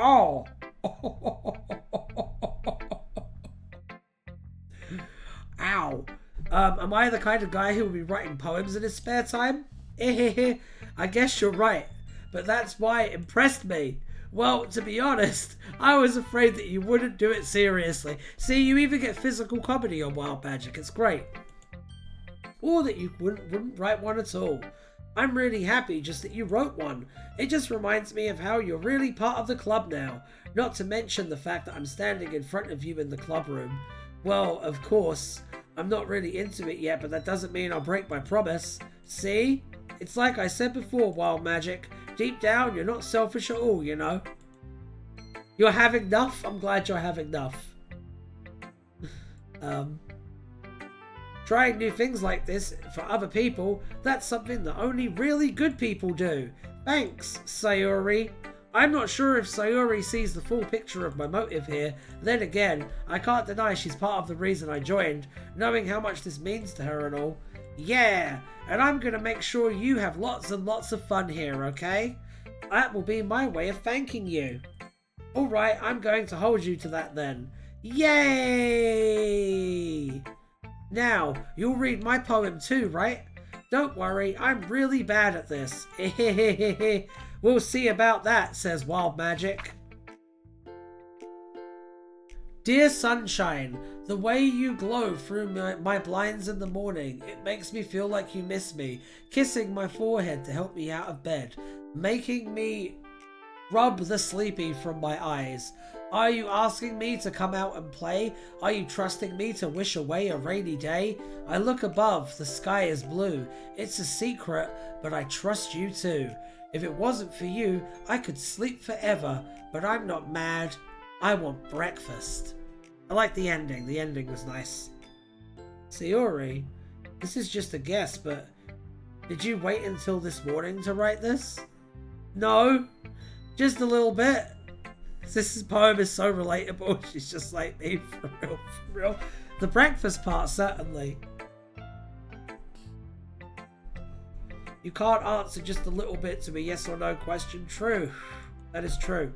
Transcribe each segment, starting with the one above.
Oh. Ow. Am I the kind of guy who will be writing poems in his spare time? I guess you're right, but that's why it impressed me. Well, to be honest, I was afraid that you wouldn't do it seriously. See, you even get physical comedy on WildeMagick. It's great. Or that you wouldn't write one at all. I'm really happy just that you wrote one. It just reminds me of how you're really part of the club now. Not to mention the fact that I'm standing in front of you in the club room. Well, of course, I'm not really into it yet, but that doesn't mean I'll break my promise. See? It's like I said before, WildeMagick. Deep down, you're not selfish at all, you know? You're having enough? I'm glad you're having enough. Trying new things like this for other people, that's something that only really good people do. Thanks, Sayori. I'm not sure if Sayori sees the full picture of my motive here. Then again, I can't deny she's part of the reason I joined, knowing how much this means to her and all. Yeah, and I'm gonna make sure you have lots and lots of fun here, okay? That will be my way of thanking you. Alright, I'm going to hold you to that then. Yay! Now, you'll read my poem too, right? Don't worry, I'm really bad at this. We'll see about that, says WildeMagick. Dear sunshine, the way you glow through my blinds in the morning, it makes me feel like you miss me, kissing my forehead to help me out of bed, making me rub the sleepy from my eyes. Are you asking me to come out and play? Are you trusting me to wish away a rainy day? I look above, the sky is blue. It's a secret, but I trust you too. If it wasn't for you, I could sleep forever, but I'm not mad. I want breakfast. I like the ending. The ending was nice. Sayori, this is just a guess, but did you wait until this morning to write this? No, just a little bit. This poem is so relatable. She's just like me, for real, for real. The breakfast part, certainly. You can't answer just a little bit to a yes or no question. True. That is true.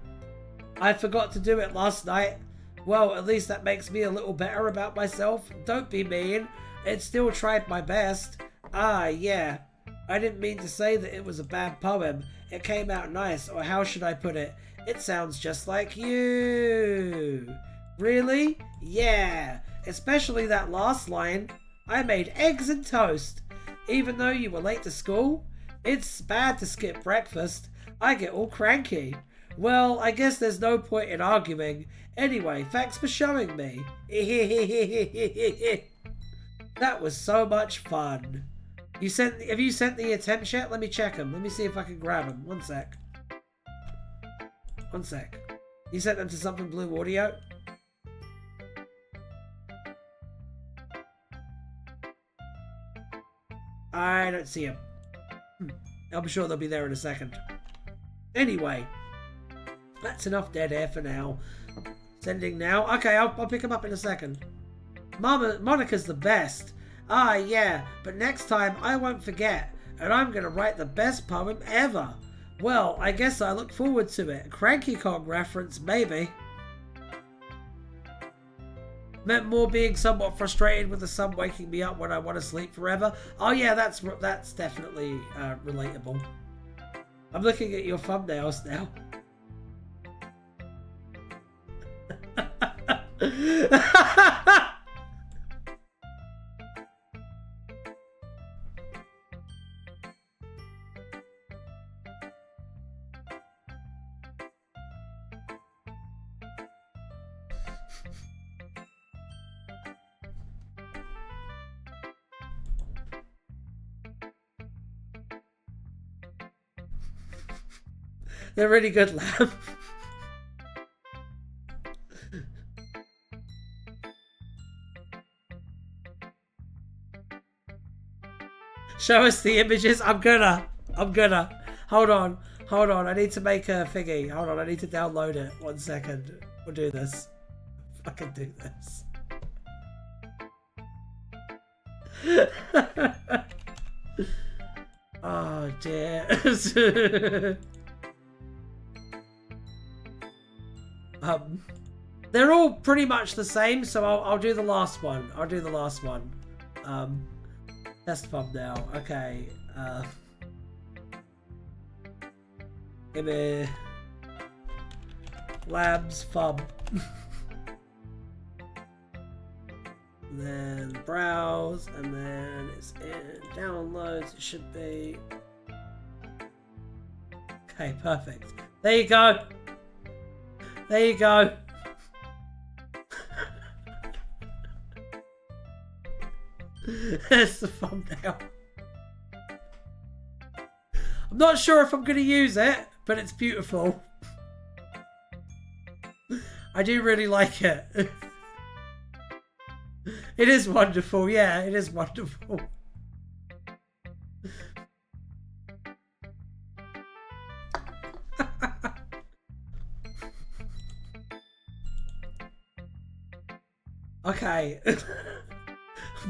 I forgot to do it last night. Well, at least that makes me a little better about myself. Don't be mean. It still tried my best. Ah, yeah. I didn't mean to say that it was a bad poem. It came out nice, or how should I put it? It sounds just like you. Really? Yeah. Especially that last line. I made eggs and toast. Even though you were late to school? It's bad to skip breakfast. I get all cranky. Well, I guess there's no point in arguing. Anyway, thanks for showing me. That was so much fun. Have you sent the attempts yet? Let me check them. Let me see if I can grab them. One sec. One sec. You sent them to Something Blue Audio? I don't see them. I'm sure they'll be there in a second. Anyway, that's enough dead air for now. Sending now. Okay, I'll pick them up in a second. Monica's the best. Ah, yeah, but next time I won't forget, and I'm gonna write the best poem ever. Well, I guess I look forward to it. Cranky Kong reference, maybe. Meant more being somewhat frustrated with the sun waking me up when I want to sleep forever. Oh yeah, that's definitely relatable. I'm looking at your thumbnails now. They're really good, Lamb. Show us the images. I'm gonna. Hold on. I need to make a thingy. Hold on, I need to download it. 1 second. We'll do this. Fucking do this. Oh dear. They're all pretty much the same, so I'll do the last one. I'll do the last one. Test thumbnail. Okay. Give me Labs Fub. Then browse, and then it's in downloads. It should be. Okay, perfect. There you go. There you go. There's the thumbnail. I'm not sure if I'm going to use it, but it's beautiful. I do really like it. It is wonderful, yeah, it is wonderful. Okay.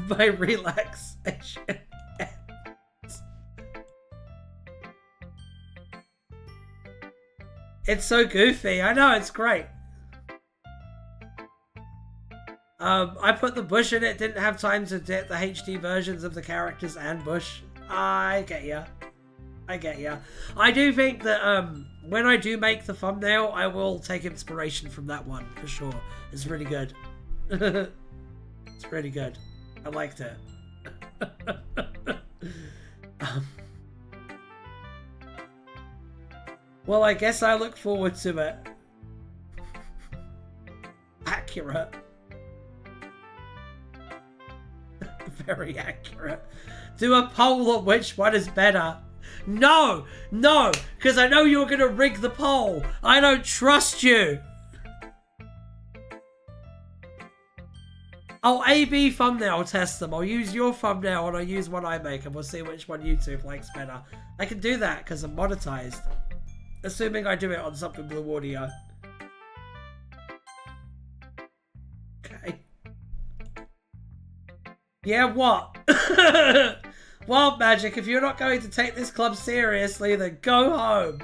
My relaxation ends. It's so goofy. I know, it's great. I put the bush in it, didn't have time to get the HD versions of the characters and bush. I get ya. I get ya. I do think that when I do make the thumbnail, I will take inspiration from that one, for sure. It's really good. It's really good. I liked it. Well, I guess I look forward to it. Accurate. Very accurate. Do a poll on which one is better. No! No! Because I know you're going to rig the poll. I don't trust you. I'll A/B thumbnail test them. I'll use your thumbnail and I'll use one I make and we'll see which one YouTube likes better. I can do that because I'm monetized. Assuming I do it on something Blue Audio. Okay. Yeah, what? WildeMagick, if you're not going to take this club seriously, then go home.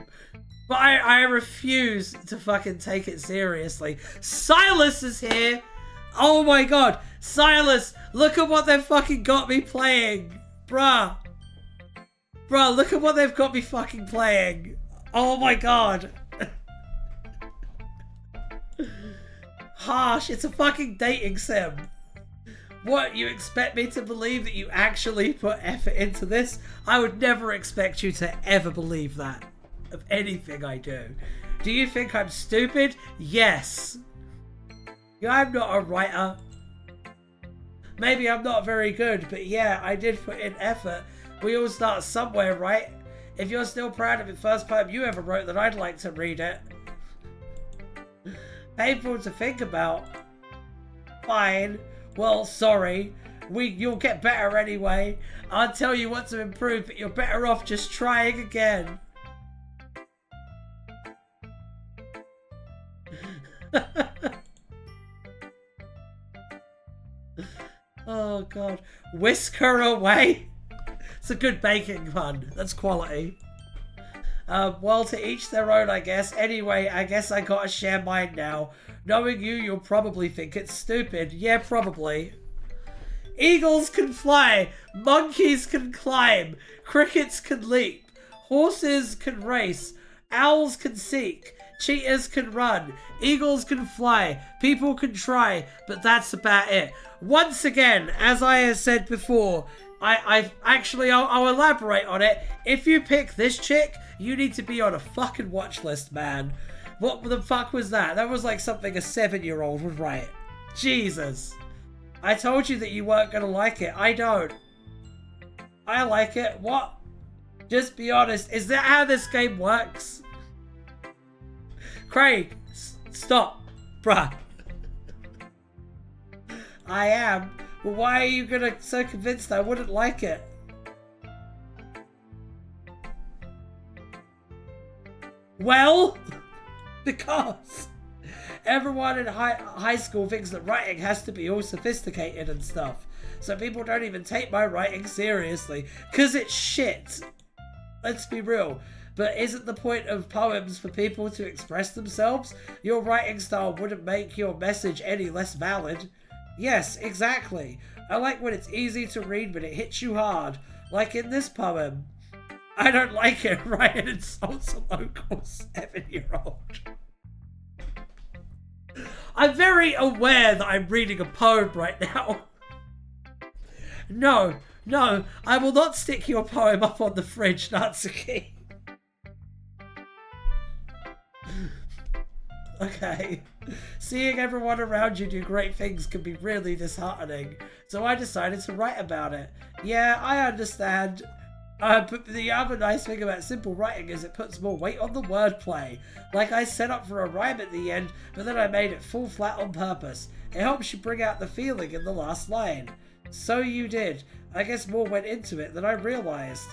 But I refuse to fucking take it seriously. Silas is here! Oh my god! Silas, look at what they've fucking got me playing! Bruh! Bruh, look at what they've got me fucking playing! Oh my god! Harsh, it's a fucking dating sim! What, you expect me to believe that you actually put effort into this? I would never expect you to ever believe that of anything I do. Do you think I'm stupid? Yes. Yeah, I'm not a writer. Maybe I'm not very good, but yeah, I did put in effort. We all start somewhere, right? If you're still proud of the first poem you ever wrote, then I'd like to read it. Painful to think about. Fine. Well, sorry. You'll get better anyway. I'll tell you what to improve, but you're better off just trying again. Oh god. Whisk her away. It's a good baking pun. That's quality. Well, to each their own, I guess. Anyway, I guess I gotta share mine now. Knowing you, you'll probably think it's stupid. Yeah, probably. Eagles can fly. Monkeys can climb. Crickets can leap. Horses can race. Owls can seek. Cheetahs can run. Eagles can fly. People can try. But that's about it. Once again, as I have said before, I'll elaborate on it. If you pick this chick, you need to be on a fucking watch list, man. What the fuck was that? That was like something a 7-year-old would write. Jesus. I told you that you weren't gonna like it. I don't. I like it. What? Just be honest. Is that how this game works? Craig, stop. Bruh. I am. Well, why are you so convinced I wouldn't like it? Well, because everyone in high school thinks that writing has to be all sophisticated and stuff. So people don't even take my writing seriously. Because it's shit. Let's be real. But isn't the point of poems for people to express themselves? Your writing style wouldn't make your message any less valid. Yes, exactly. I like when it's easy to read but it hits you hard. Like in this poem. I don't like it. Ryan insults a local 7-year-old. I'm very aware that I'm reading a poem right now. No, I will not stick your poem up on the fridge, Natsuki. Okay. Seeing everyone around you do great things can be really disheartening, so I decided to write about it. Yeah, I understand. But the other nice thing about simple writing is it puts more weight on the wordplay. Like I set up for a rhyme at the end, but then I made it fall flat on purpose. It helps you bring out the feeling in the last line. So you did. I guess more went into it than I realised.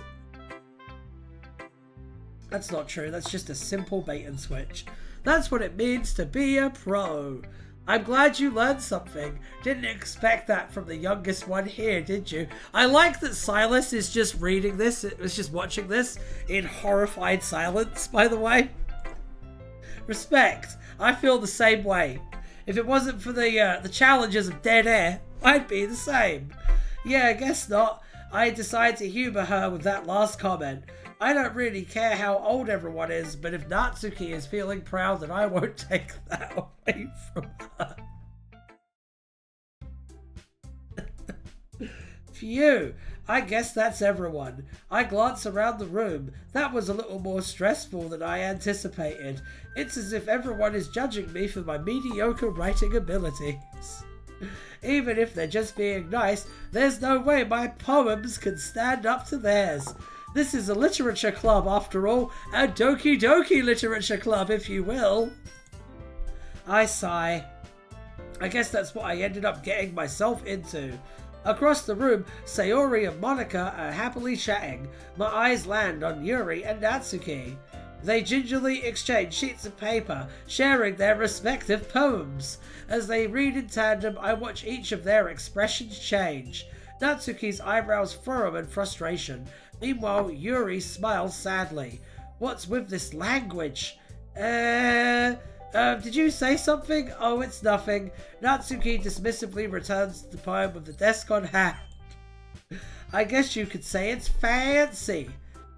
That's not true, that's just a simple bait and switch. That's what it means to be a pro. I'm glad you learned something. Didn't expect that from the youngest one here, did you? I like that Silas is just reading this, is just watching this in horrified silence, by the way. Respect. I feel the same way. If it wasn't for the challenges of dead air, I'd be the same. Yeah, I guess not. I decided to humour her with that last comment. I don't really care how old everyone is, but if Natsuki is feeling proud, then I won't take that away from her. Phew, I guess that's everyone. I glance around the room. That was a little more stressful than I anticipated. It's as if everyone is judging me for my mediocre writing abilities. Even if they're just being nice, there's no way my poems can stand up to theirs. This is a literature club, after all, a Doki Doki Literature Club, if you will. I sigh. I guess that's what I ended up getting myself into. Across the room, Sayori and Monica are happily chatting. My eyes land on Yuri and Natsuki. They gingerly exchange sheets of paper, sharing their respective poems. As they read in tandem, I watch each of their expressions change. Natsuki's eyebrows furrow in frustration. Meanwhile, Yuri smiles sadly. What's with this language? Did you say something? Oh, it's nothing. Natsuki dismissively returns the poem with the desk on hand. I guess you could say it's fancy.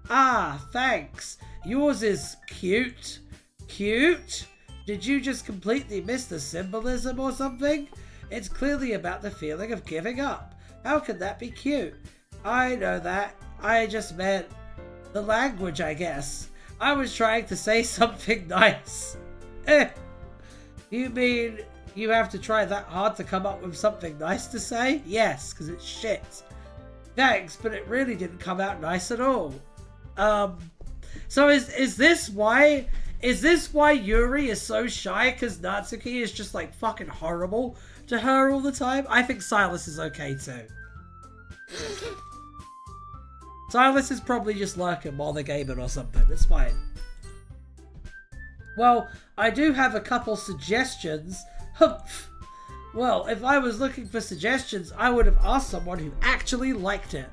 Ah, thanks. Yours is cute. Cute? Did you just completely miss the symbolism or something? It's clearly about the feeling of giving up. How can that be cute? I know that. I just meant the language, I guess. I was trying to say something nice. You mean you have to try that hard to come up with something nice to say? Yes, because it's shit. Thanks, but it really didn't come out nice at all. So is this why Yuri is so shy? Because Natsuki is just like fucking horrible to her all the time? I think Silas is okay too. Silas is probably just lurking while they're gaming or something. It's fine. Well, I do have a couple suggestions. Humph. Well, if I was looking for suggestions, I would have asked someone who actually liked it.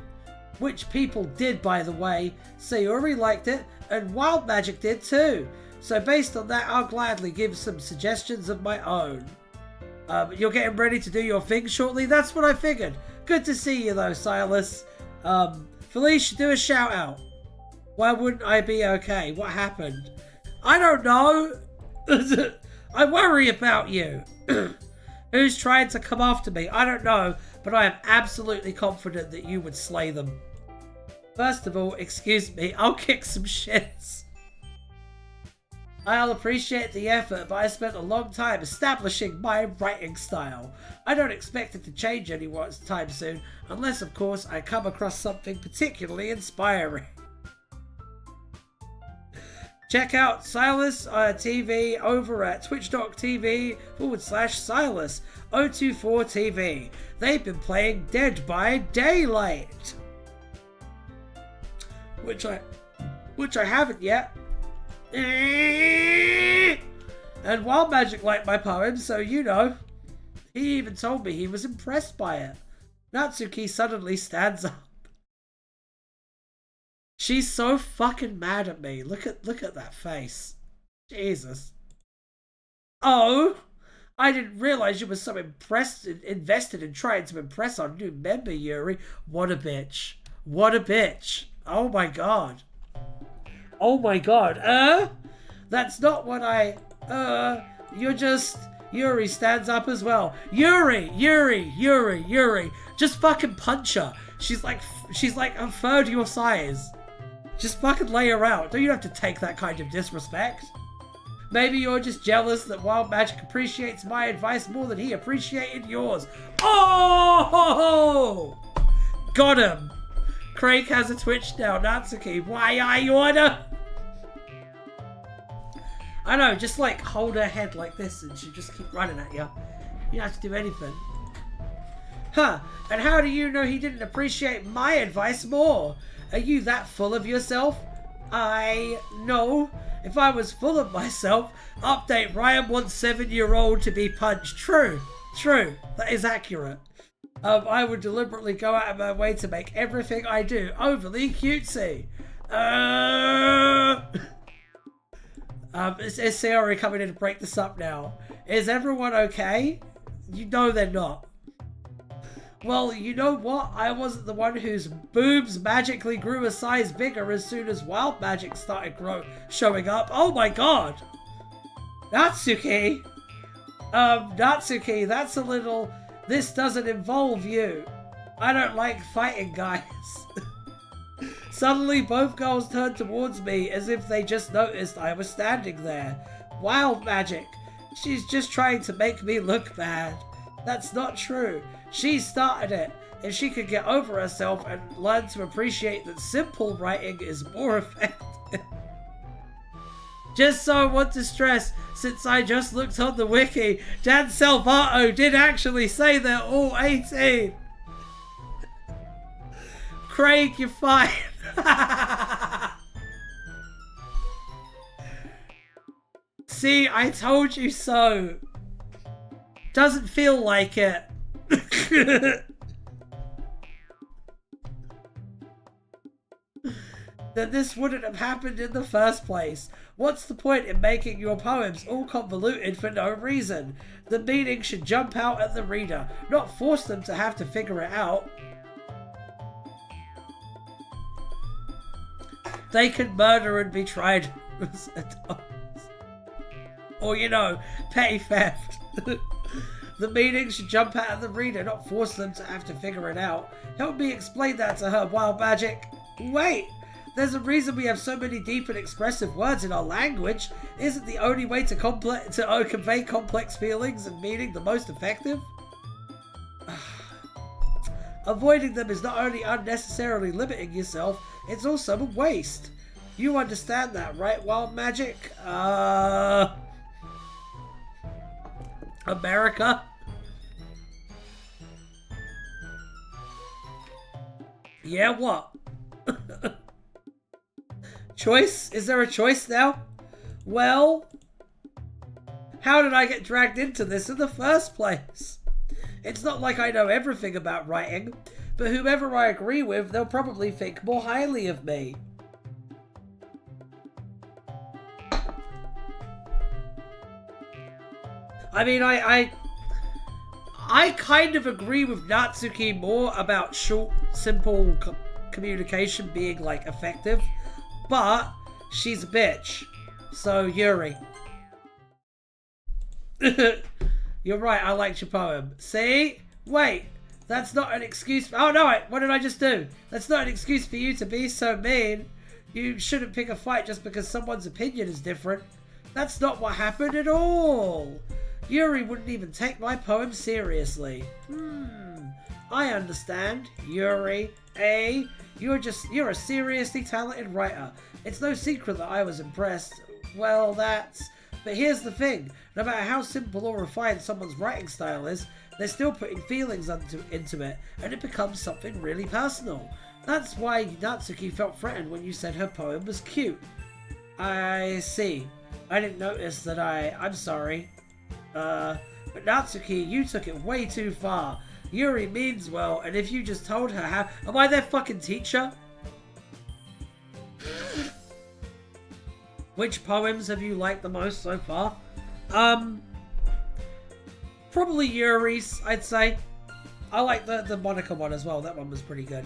Which people did, by the way. Sayori liked it, and WildeMagick did too. So based on that, I'll gladly give some suggestions of my own. You're getting ready to do your thing shortly? That's what I figured. Good to see you though, Silas. Felicia, do a shout out. Why wouldn't I be okay? What happened? I don't know. I worry about you. Who's trying to come after me? I don't know, but I am absolutely confident that you would slay them. First of all, excuse me, I'll kick some shits. I'll appreciate the effort, but I spent a long time establishing my writing style. I don't expect it to change anytime soon, unless, of course, I come across something particularly inspiring. Check out Silas TV over at twitch.tv/Silas024TV. They've been playing Dead by Daylight, which I haven't yet. And WildeMagick liked my poem, so you know. He even told me he was impressed by it. Natsuki suddenly stands up. She's so fucking mad at me. Look at that face. Jesus. Oh, I didn't realize you were so invested in trying to impress our new member, Yuri. What a bitch. What a bitch. Oh my god. Oh my god. That's not what you're just... Yuri stands up as well. Yuri. Just fucking punch her. She's like a third your size. Just fucking lay her out. Don't you have to take that kind of disrespect? Maybe you're just jealous that WildeMagick appreciates my advice more than he appreciated yours. Oh! Got him. Craig has a twitch now. Natsuki, why are you on her? I know, just like hold her head like this and she'll just keep running at you. You don't have to do anything. Huh, and how do you know he didn't appreciate my advice more? Are you that full of yourself? I know. If I was full of myself, update Ryan wants 7-year-old to be punched. True. That is accurate. I would deliberately go out of my way to make everything I do overly cutesy. Is Sayori coming in to break this up now? Is everyone okay? You know they're not. Well, you know what? I wasn't the one whose boobs magically grew a size bigger as soon as WildeMagick started showing up. Oh my god! Natsuki! Natsuki, that's a little... This doesn't involve you. I don't like fighting guys. Suddenly, both girls turned towards me as if they just noticed I was standing there. WildeMagick. She's just trying to make me look bad. That's not true. She started it. If she could get over herself and learn to appreciate that simple writing is more effective. Just so I want to stress, since I just looked on the wiki, Dan Salvato did actually say they're all 18. Craig, you're fine. See, I told you so. Doesn't feel like it. Then this wouldn't have happened in the first place. What's the point in making your poems all convoluted for no reason? The meaning should jump out at the reader, not force them to have to figure it out. They can murder and be tried. Or, you know, petty theft. The meaning should jump out at the reader, not force them to have to figure it out. Help me explain that to her, WildeMagick. Wait! There's a reason we have so many deep and expressive words in our language. Isn't the only way to convey complex feelings and meaning the most effective? Avoiding them is not only unnecessarily limiting yourself, it's also a waste. You understand that, right, WildeMagick? America? Yeah, what? Choice? Is there a choice now? Well, how did I get dragged into this in the first place? It's not like I know everything about writing, but whoever I agree with, they'll probably think more highly of me. I mean, I kind of agree with Natsuki more about short, simple communication being, like, effective. But she's a bitch. So, Yuri. You're right, I liked your poem. See? Wait. That's not an excuse. Oh, no, what did I just do? That's not an excuse for you to be so mean. You shouldn't pick a fight just because someone's opinion is different. That's not what happened at all. Yuri wouldn't even take my poem seriously. I understand. Yuri, you're a seriously talented writer. It's no secret that I was impressed. Well, but here's the thing. No matter how simple or refined someone's writing style is, they're still putting feelings into it, and it becomes something really personal. That's why Natsuki felt threatened when you said her poem was cute. I see. I didn't notice that I'm sorry. But Natsuki, you took it way too far. Yuri means well, and if you just told her how... Am I their fucking teacher? Which poems have you liked the most so far? Probably Yuri's, I'd say. I like the Monica one as well. That one was pretty good.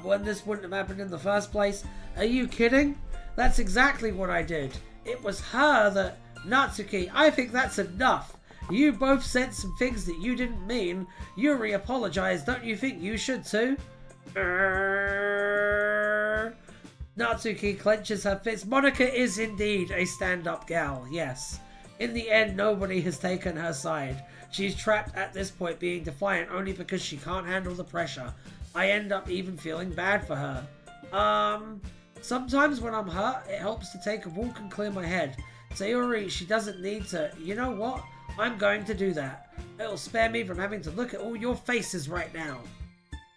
When this wouldn't have happened in the first place. Are you kidding? That's exactly what I did. It was her that... Natsuki, I think that's enough. You both said some things that you didn't mean. Yuri apologized. Don't you think you should too? Natsuki clenches her fists. Monica is indeed a stand-up gal, yes. In the end, nobody has taken her side. She's trapped at this point being defiant only because she can't handle the pressure. I end up even feeling bad for her. Sometimes when I'm hurt, it helps to take a walk and clear my head. Sayori, she doesn't need to. You know what? I'm going to do that. It'll spare me from having to look at all your faces right now.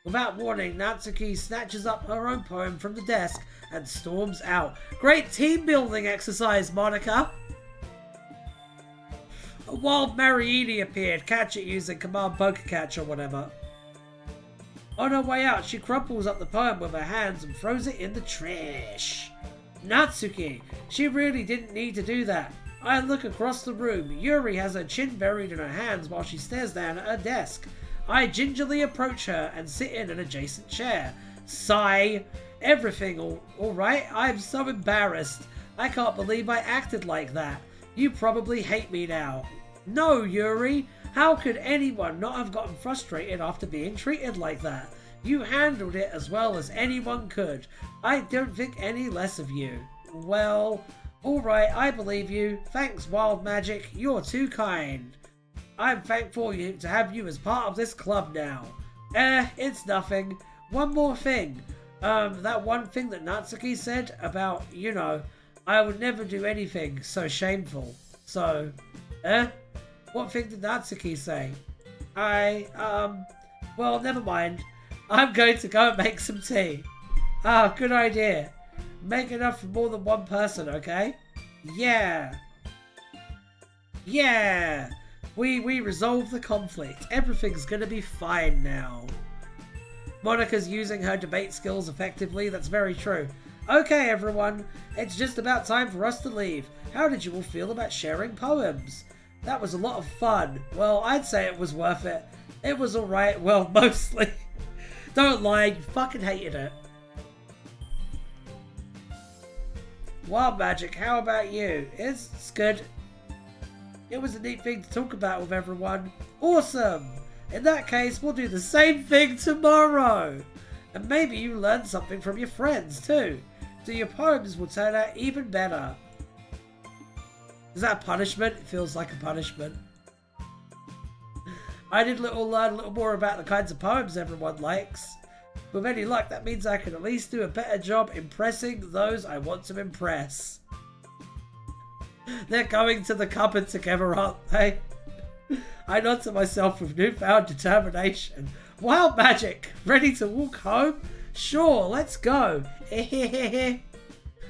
Without warning, Natsuki snatches up her own poem from the desk and storms out. Great team building exercise, Monica! A wild Mariini appeared. Catch it using Command Poker Catch or whatever. On her way out, she crumples up the poem with her hands and throws it in the trash. Natsuki, she really didn't need to do that. I look across the room. Yuri has her chin buried in her hands while she stares down at her desk. I gingerly approach her and sit in an adjacent chair. Sigh. Everything all right? I'm so embarrassed. I can't believe I acted like that. You probably hate me now. No, Yuri. How could anyone not have gotten frustrated after being treated like that? You handled it as well as anyone could. I don't think any less of you. Well, alright, I believe you. Thanks, WildeMagick. You're too kind. I'm thankful to have you as part of this club now. It's nothing. One more thing. That one thing that Natsuki said about, you know, I would never do anything so shameful. So, what thing did Natsuki say? Well, never mind. I'm going to go and make some tea. Ah, good idea. Make enough for more than one person, okay? Yeah. Yeah. We resolved the conflict. Everything's gonna be fine now. Monica's using her debate skills effectively. That's very true. Okay, everyone. It's just about time for us to leave. How did you all feel about sharing poems? That was a lot of fun. Well, I'd say it was worth it. It was alright. Well, mostly. Don't lie. You fucking hated it. WildeMagick, how about you? It's good. It was a neat thing to talk about with everyone. Awesome! In that case, we'll do the same thing tomorrow. And maybe you learn something from your friends too. So your poems will turn out even better. Is that a punishment? It feels like a punishment. I did learn a little more about the kinds of poems everyone likes. With any luck, that means I can at least do a better job impressing those I want to impress. They're going to the cupboard together, aren't they? I nod to myself with newfound determination. WildeMagick, ready to walk home? Sure, let's go.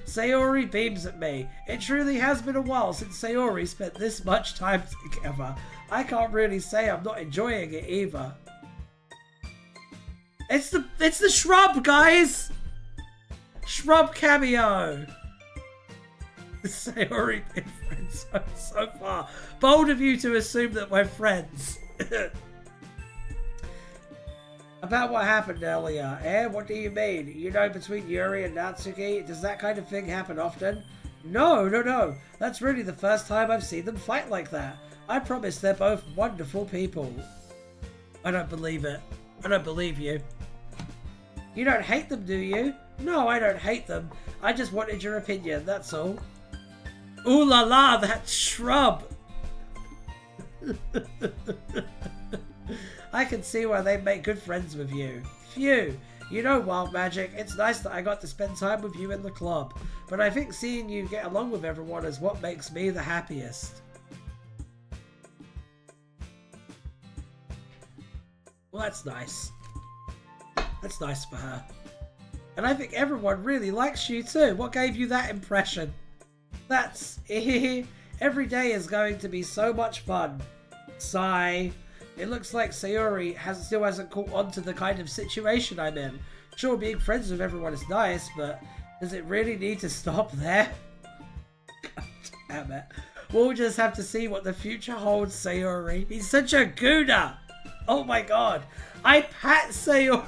Sayori beams at me. It truly has been a while since Sayori spent this much time together. I can't really say I'm not enjoying it either. It's the shrub, guys! Shrub cameo! Sayori been friends so far. Bold of you to assume that we're friends. About what happened earlier, What do you mean? You know, between Yuri and Natsuki, does that kind of thing happen often? No. That's really the first time I've seen them fight like that. I promise they're both wonderful people. I don't believe it. I don't believe you. You don't hate them, do you? No, I don't hate them. I just wanted your opinion, that's all. Ooh la la, that shrub! I can see why they make good friends with you. Phew! You know, WildeMagick, it's nice that I got to spend time with you in the club, but I think seeing you get along with everyone is what makes me the happiest. Well, that's nice. That's nice for her. And I think everyone really likes you too. What gave you that impression? That's... Every day is going to be so much fun. Sigh. It looks like Sayori still hasn't caught on to the kind of situation I'm in. Sure, being friends with everyone is nice, but does it really need to stop there? damn it. We'll just have to see what the future holds, Sayori. He's such a gooner. Oh my god. I pat Sayori.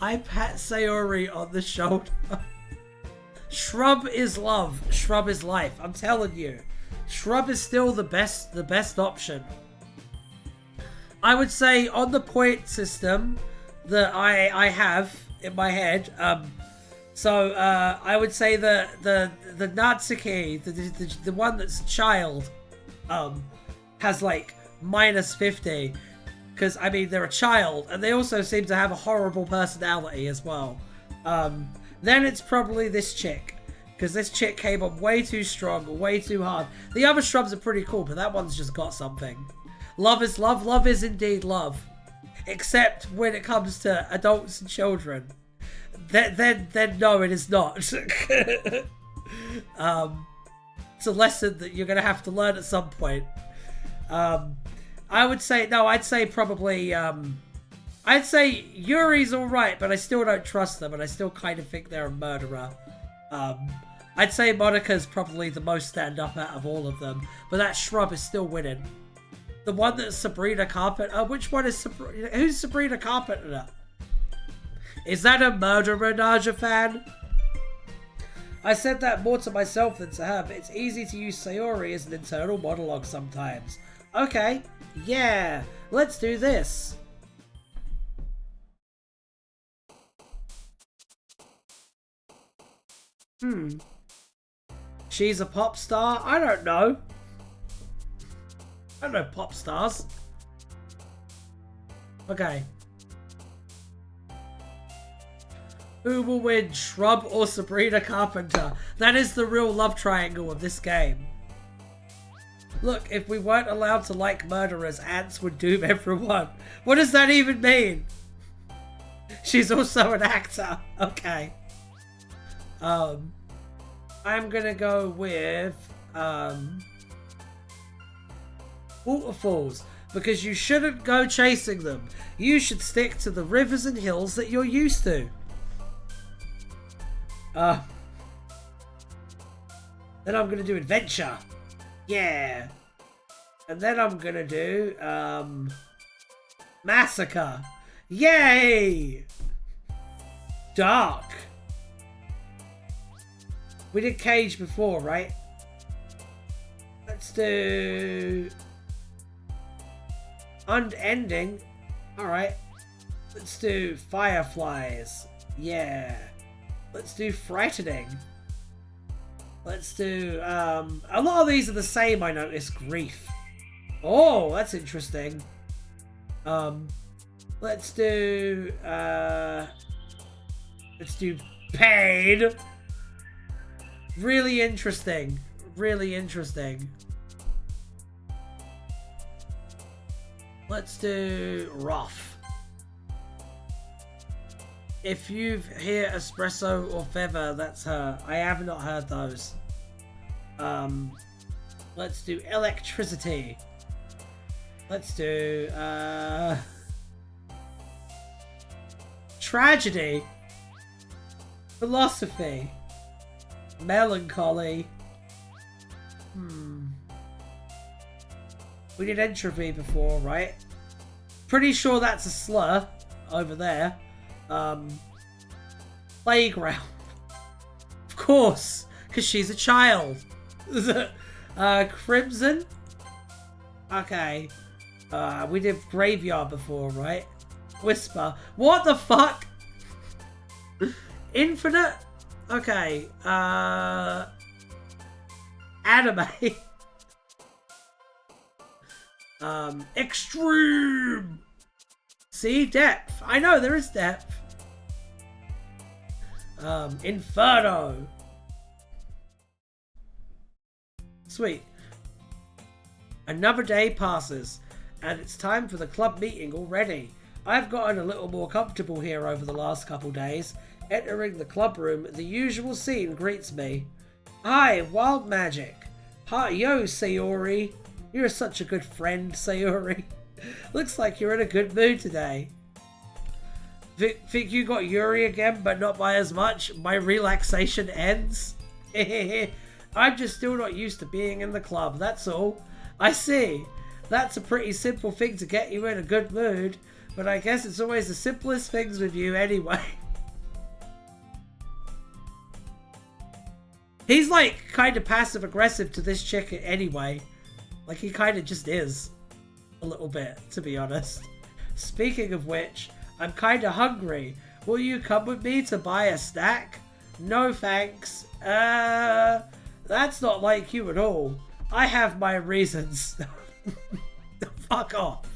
I pat Sayori on the shoulder. Shrub is love. Shrub is life. I'm telling you. Shrub is still the best option. I would say on the point system that I have in my head, so I would say the Natsuki, the one that's a child, has like -50, because I mean they're a child and they also seem to have a horrible personality as well. Then it's probably this chick, because this chick came on way too strong, way too hard. The other shrubs are pretty cool, but that one's just got something. Love is love. Love is indeed love, except when it comes to adults and children. Then no, it is not. It's a lesson that you're gonna have to learn at some point. I would say no. I'd say probably. I'd say Yuri's alright, but I still don't trust them, and I still kind of think they're a murderer. I'd say Monica's probably the most stand-up out of all of them, but that shrub is still winning. The one that's Sabrina Carpenter. Which one is Sabrina? Who's Sabrina Carpenter? Is that a murderer, Naja fan? I said that more to myself than to her, but it's easy to use Sayori as an internal monologue sometimes. Okay, yeah, let's do this. She's a pop star? I don't know. I don't know pop stars. Okay. Who will win, Shrub or Sabrina Carpenter? That is the real love triangle of this game. Look, if we weren't allowed to like murderers, ants would doom everyone. What does that even mean? She's also an actor. Okay. I'm gonna go with waterfalls, because you shouldn't go chasing them. You should stick to the rivers and hills that you're used to. Then I'm gonna do adventure. Yeah. And then I'm gonna do massacre. Yay! Dark. We did cage before, right? Let's do unending. Alright. Let's do fireflies. Yeah. Let's do frightening. Let's do a lot of these are the same, I noticed. Grief. Oh, that's interesting. Let's do pain. Really interesting. Really interesting. Let's do rough. If you hear espresso or feather, that's her. I have not heard those. Let's do electricity. Let's do tragedy. Philosophy. Melancholy. We did entropy before, right? Pretty sure that's a slur over there. Playground. Of course, because she's a child. Crimson. Okay. We did graveyard before, right? Whisper. What the fuck? Infinite? Okay. Anime. Extreme. See? Depth. I know there is depth. Inferno. Sweet. Another day passes, and it's time for the club meeting already. I've gotten a little more comfortable here over the last couple days. Entering the club room, the usual scene greets me. Hi, WildeMagick. Hi, yo, Sayori. You're such a good friend, Sayori. Looks like you're in a good mood today. Think you got Yuri again, but not by as much? My relaxation ends? I'm just still not used to being in the club, that's all. I see. That's a pretty simple thing to get you in a good mood, but I guess it's always the simplest things with you anyway. He's like kind of passive aggressive to this chick anyway. Like he kind of just is. A little bit, to be honest. Speaking of which, I'm kind of hungry. Will you come with me to buy a snack? No thanks. That's not like you at all. I have my reasons. Fuck off.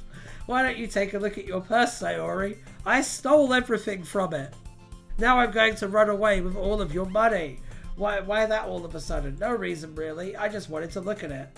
Why don't you take a look at your purse, Sayori? I stole everything from it. Now I'm going to run away with all of your money. Why that all of a sudden? No reason really. I just wanted to look at it.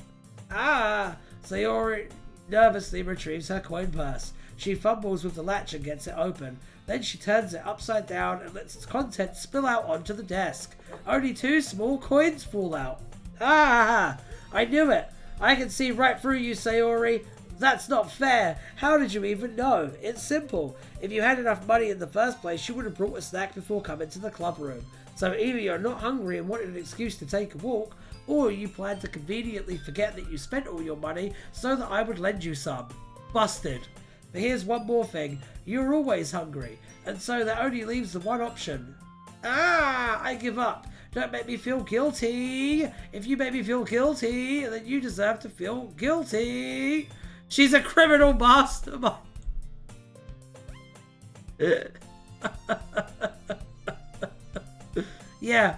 Ah! Sayori nervously retrieves her coin purse. She fumbles with the latch and gets it open. Then she turns it upside down and lets its contents spill out onto the desk. Only 2 small coins fall out. Ah! I knew it! I can see right through you, Sayori. That's not fair. How did you even know? It's simple. If you had enough money in the first place, you would have brought a snack before coming to the club room. So either you're not hungry and wanted an excuse to take a walk, or you plan to conveniently forget that you spent all your money so that I would lend you some. Busted. But here's one more thing. You're always hungry, and so that only leaves the one option. Ah! I give up. Don't make me feel guilty. If you make me feel guilty, then you deserve to feel guilty. She's a criminal mastermind. Yeah,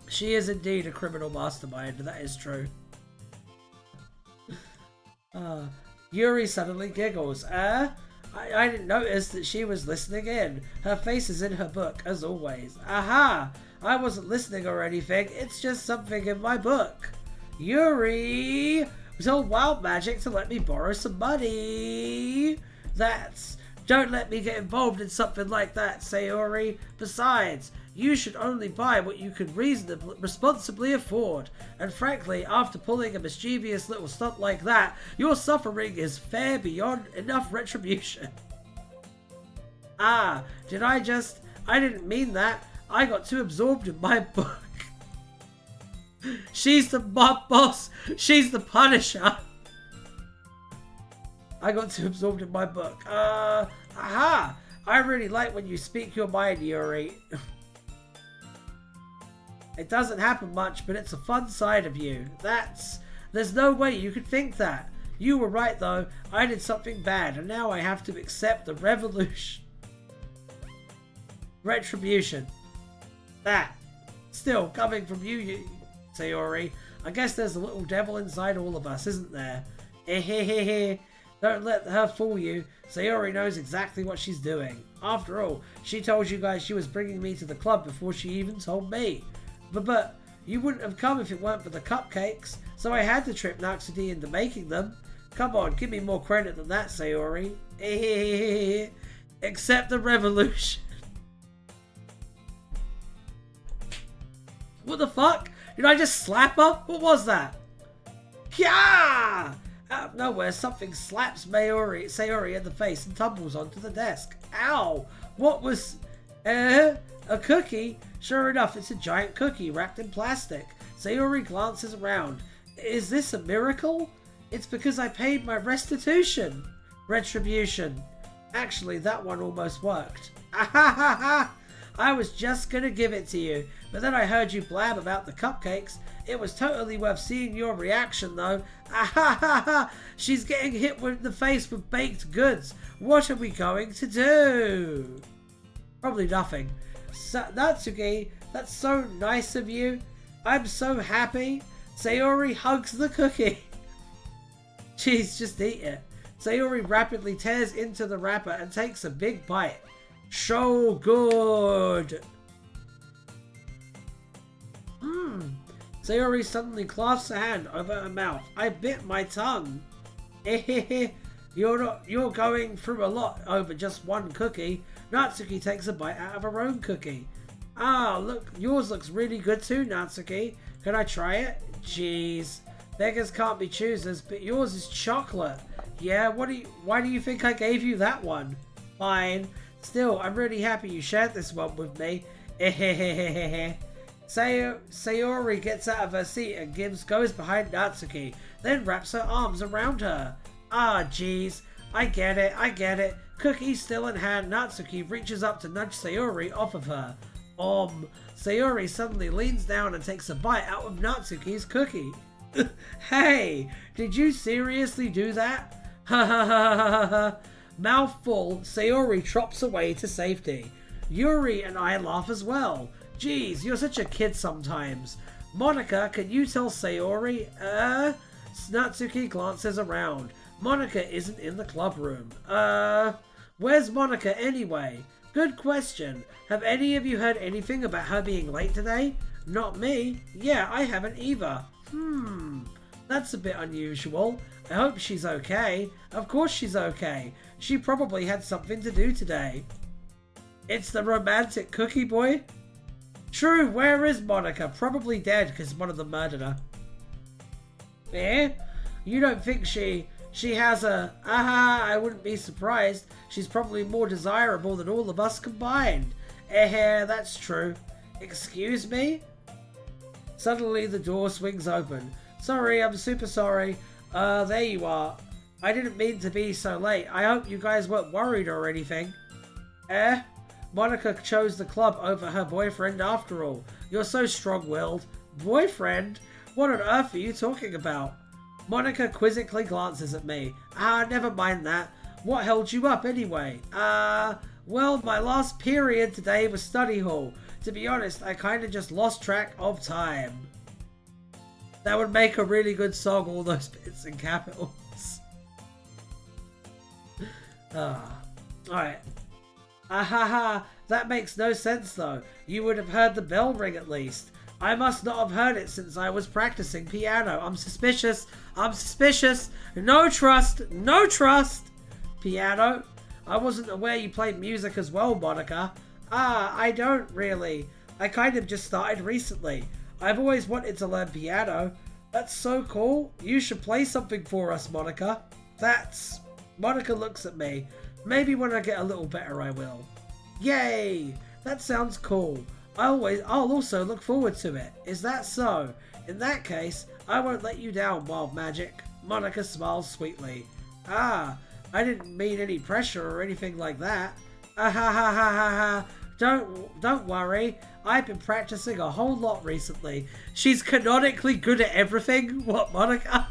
she is indeed a criminal mastermind. That is true. Yuri suddenly giggles. I didn't notice that she was listening in. Her face is in her book, as always. Aha! I wasn't listening or anything. It's just something in my book. Yuri told WildeMagick to let me borrow some money. Don't let me get involved in something like that, Sayori. Besides, you should only buy what you can responsibly afford. And frankly, after pulling a mischievous little stunt like that, your suffering is far beyond enough retribution. Ah, I didn't mean that. I got too absorbed in my book. She's the mob boss. She's the Punisher. I got too absorbed in my book. Aha! I really like when you speak your mind, Yuri. It doesn't happen much, but it's a fun side of you. There's no way you could think that. You were right, though. I did something bad, and now I have to accept the retribution. That. Still, coming from you, Sayori. I guess there's a little devil inside all of us, isn't there? Don't let her fool you. Sayori knows exactly what she's doing. After all, she told you guys she was bringing me to the club before she even told me. But you wouldn't have come if it weren't for the cupcakes, so I had to trick Natsuki into making them. Come on, give me more credit than that, Sayori. Accept the revolution. What the fuck? Did I just slap her? What was that? Kya! Out of nowhere, something slaps Sayori in the face and tumbles onto the desk. Ow! What was... a cookie? Sure enough, it's a giant cookie wrapped in plastic. Sayori glances around. Is this a miracle? It's because I paid my restitution. Retribution. Actually, that one almost worked. I was just gonna give it to you, but then I heard you blab about the cupcakes. It was totally worth seeing your reaction, though. She's getting hit in the face with baked goods. What are we going to do? Probably nothing. Natsuki, that's so nice of you. I'm so happy. Sayori hugs the cookie. Jeez, just eat it. Sayori rapidly tears into the wrapper and takes a big bite. So good. Sayori suddenly clasps a hand over her mouth. I bit my tongue. You're going through a lot over just one cookie. Natsuki takes a bite out of her own cookie. Ah, look, yours looks really good too, Natsuki. Can I try it? Jeez. Beggars can't be choosers, but yours is chocolate. Yeah, why do you think I gave you that one? Fine. Still, I'm really happy you shared this one with me. Sayori gets out of her seat and goes behind Natsuki, then wraps her arms around her. Ah, jeez. I get it. Cookie still in hand, Natsuki reaches up to nudge Sayori off of her. Sayori suddenly leans down and takes a bite out of Natsuki's cookie. Hey, did you seriously do that? Ha ha ha ha ha. Mouth full, Sayori trops away to safety. Yuri and I laugh as well. Geez, you're such a kid sometimes. Monica, can you tell Sayori? Natsuki glances around. Monica isn't in the club room. Where's Monica anyway? Good question. Have any of you heard anything about her being late today? Not me. Yeah, I haven't either. That's a bit unusual. I hope she's okay. Of course she's okay. She probably had something to do today. It's the romantic cookie boy? True, where is Monica? Probably dead because one of them murdered her. Eh? You don't think she has a... I wouldn't be surprised. She's probably more desirable than all of us combined. That's true. Excuse me? Suddenly the door swings open. Sorry, I'm super sorry. There you are. I didn't mean to be so late. I hope you guys weren't worried or anything. Monica chose the club over her boyfriend after all. You're so strong-willed. Boyfriend? What on earth are you talking about? Monica quizzically glances at me. Never mind that. What held you up anyway? Well, my last period today was study hall. To be honest, I kinda just lost track of time. That would make a really good song, all those bits in capitals. Alright. That makes no sense though. You would have heard the bell ring at least. I must not have heard it since I was practicing piano. I'm suspicious. No trust. Piano? I wasn't aware you played music as well, Monica. I don't really. I kind of just started recently. I've always wanted to learn piano. That's so cool. You should play something for us, Monica. Monica looks at me. Maybe when I get a little better I will. Yay! That sounds cool. I'll also look forward to it. Is that so? In that case, I won't let you down, WildeMagick. Monica smiles sweetly. I didn't mean any pressure or anything like that. Don't worry. I've been practicing a whole lot recently. She's canonically good at everything. What, Monica?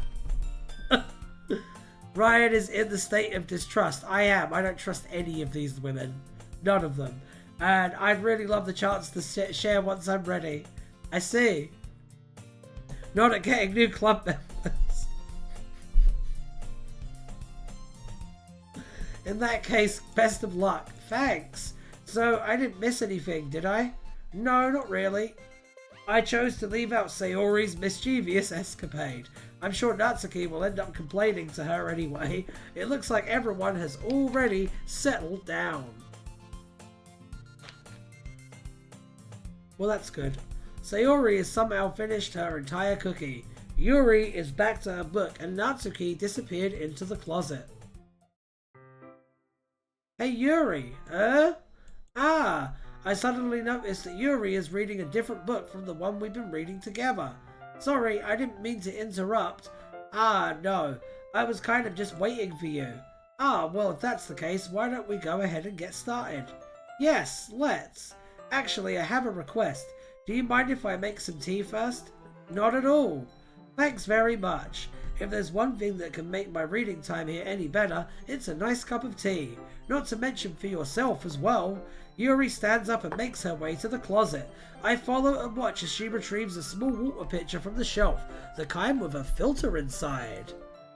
Ryan is in the state of distrust. I am. I don't trust any of these women. None of them. And I'd really love the chance to share once I'm ready. I see. Not at getting new club members. In that case, best of luck. Thanks. So, I didn't miss anything, did I? No, not really. I chose to leave out Sayori's mischievous escapade. I'm sure Natsuki will end up complaining to her anyway. It looks like everyone has already settled down. Well, that's good. Sayori has somehow finished her entire cookie. Yuri is back to her book and Natsuki disappeared into the closet. Hey Yuri, I suddenly noticed that Yuri is reading a different book from the one we've been reading together. Sorry, I didn't mean to interrupt. No, I was kind of just waiting for you. Well, if that's the case, why don't we go ahead and get started? Yes, let's. Actually, I have a request. Do you mind if I make some tea first? Not at all. Thanks very much. If there's one thing that can make my reading time here any better, it's a nice cup of tea. Not to mention for yourself as well. Yuri stands up and makes her way to the closet. I follow and watch as she retrieves a small water pitcher from the shelf, the kind with a filter inside.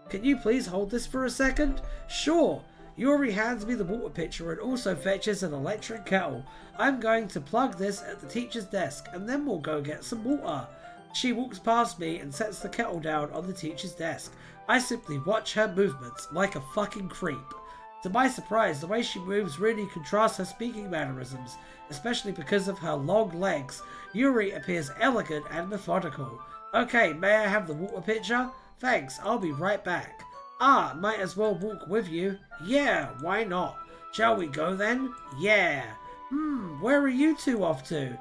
Can you please hold this for a second? Sure. Yuri hands me the water pitcher and also fetches an electric kettle. I'm going to plug this at the teacher's desk and then we'll go get some water. She walks past me and sets the kettle down on the teacher's desk. I simply watch her movements like a fucking creep. To my surprise, the way she moves really contrasts her speaking mannerisms, especially because of her long legs. Yuri appears elegant and methodical. Okay, may I have the water pitcher? Thanks, I'll be right back. Might as well walk with you. Yeah, why not? Shall we go then? Yeah. Where are you two off to?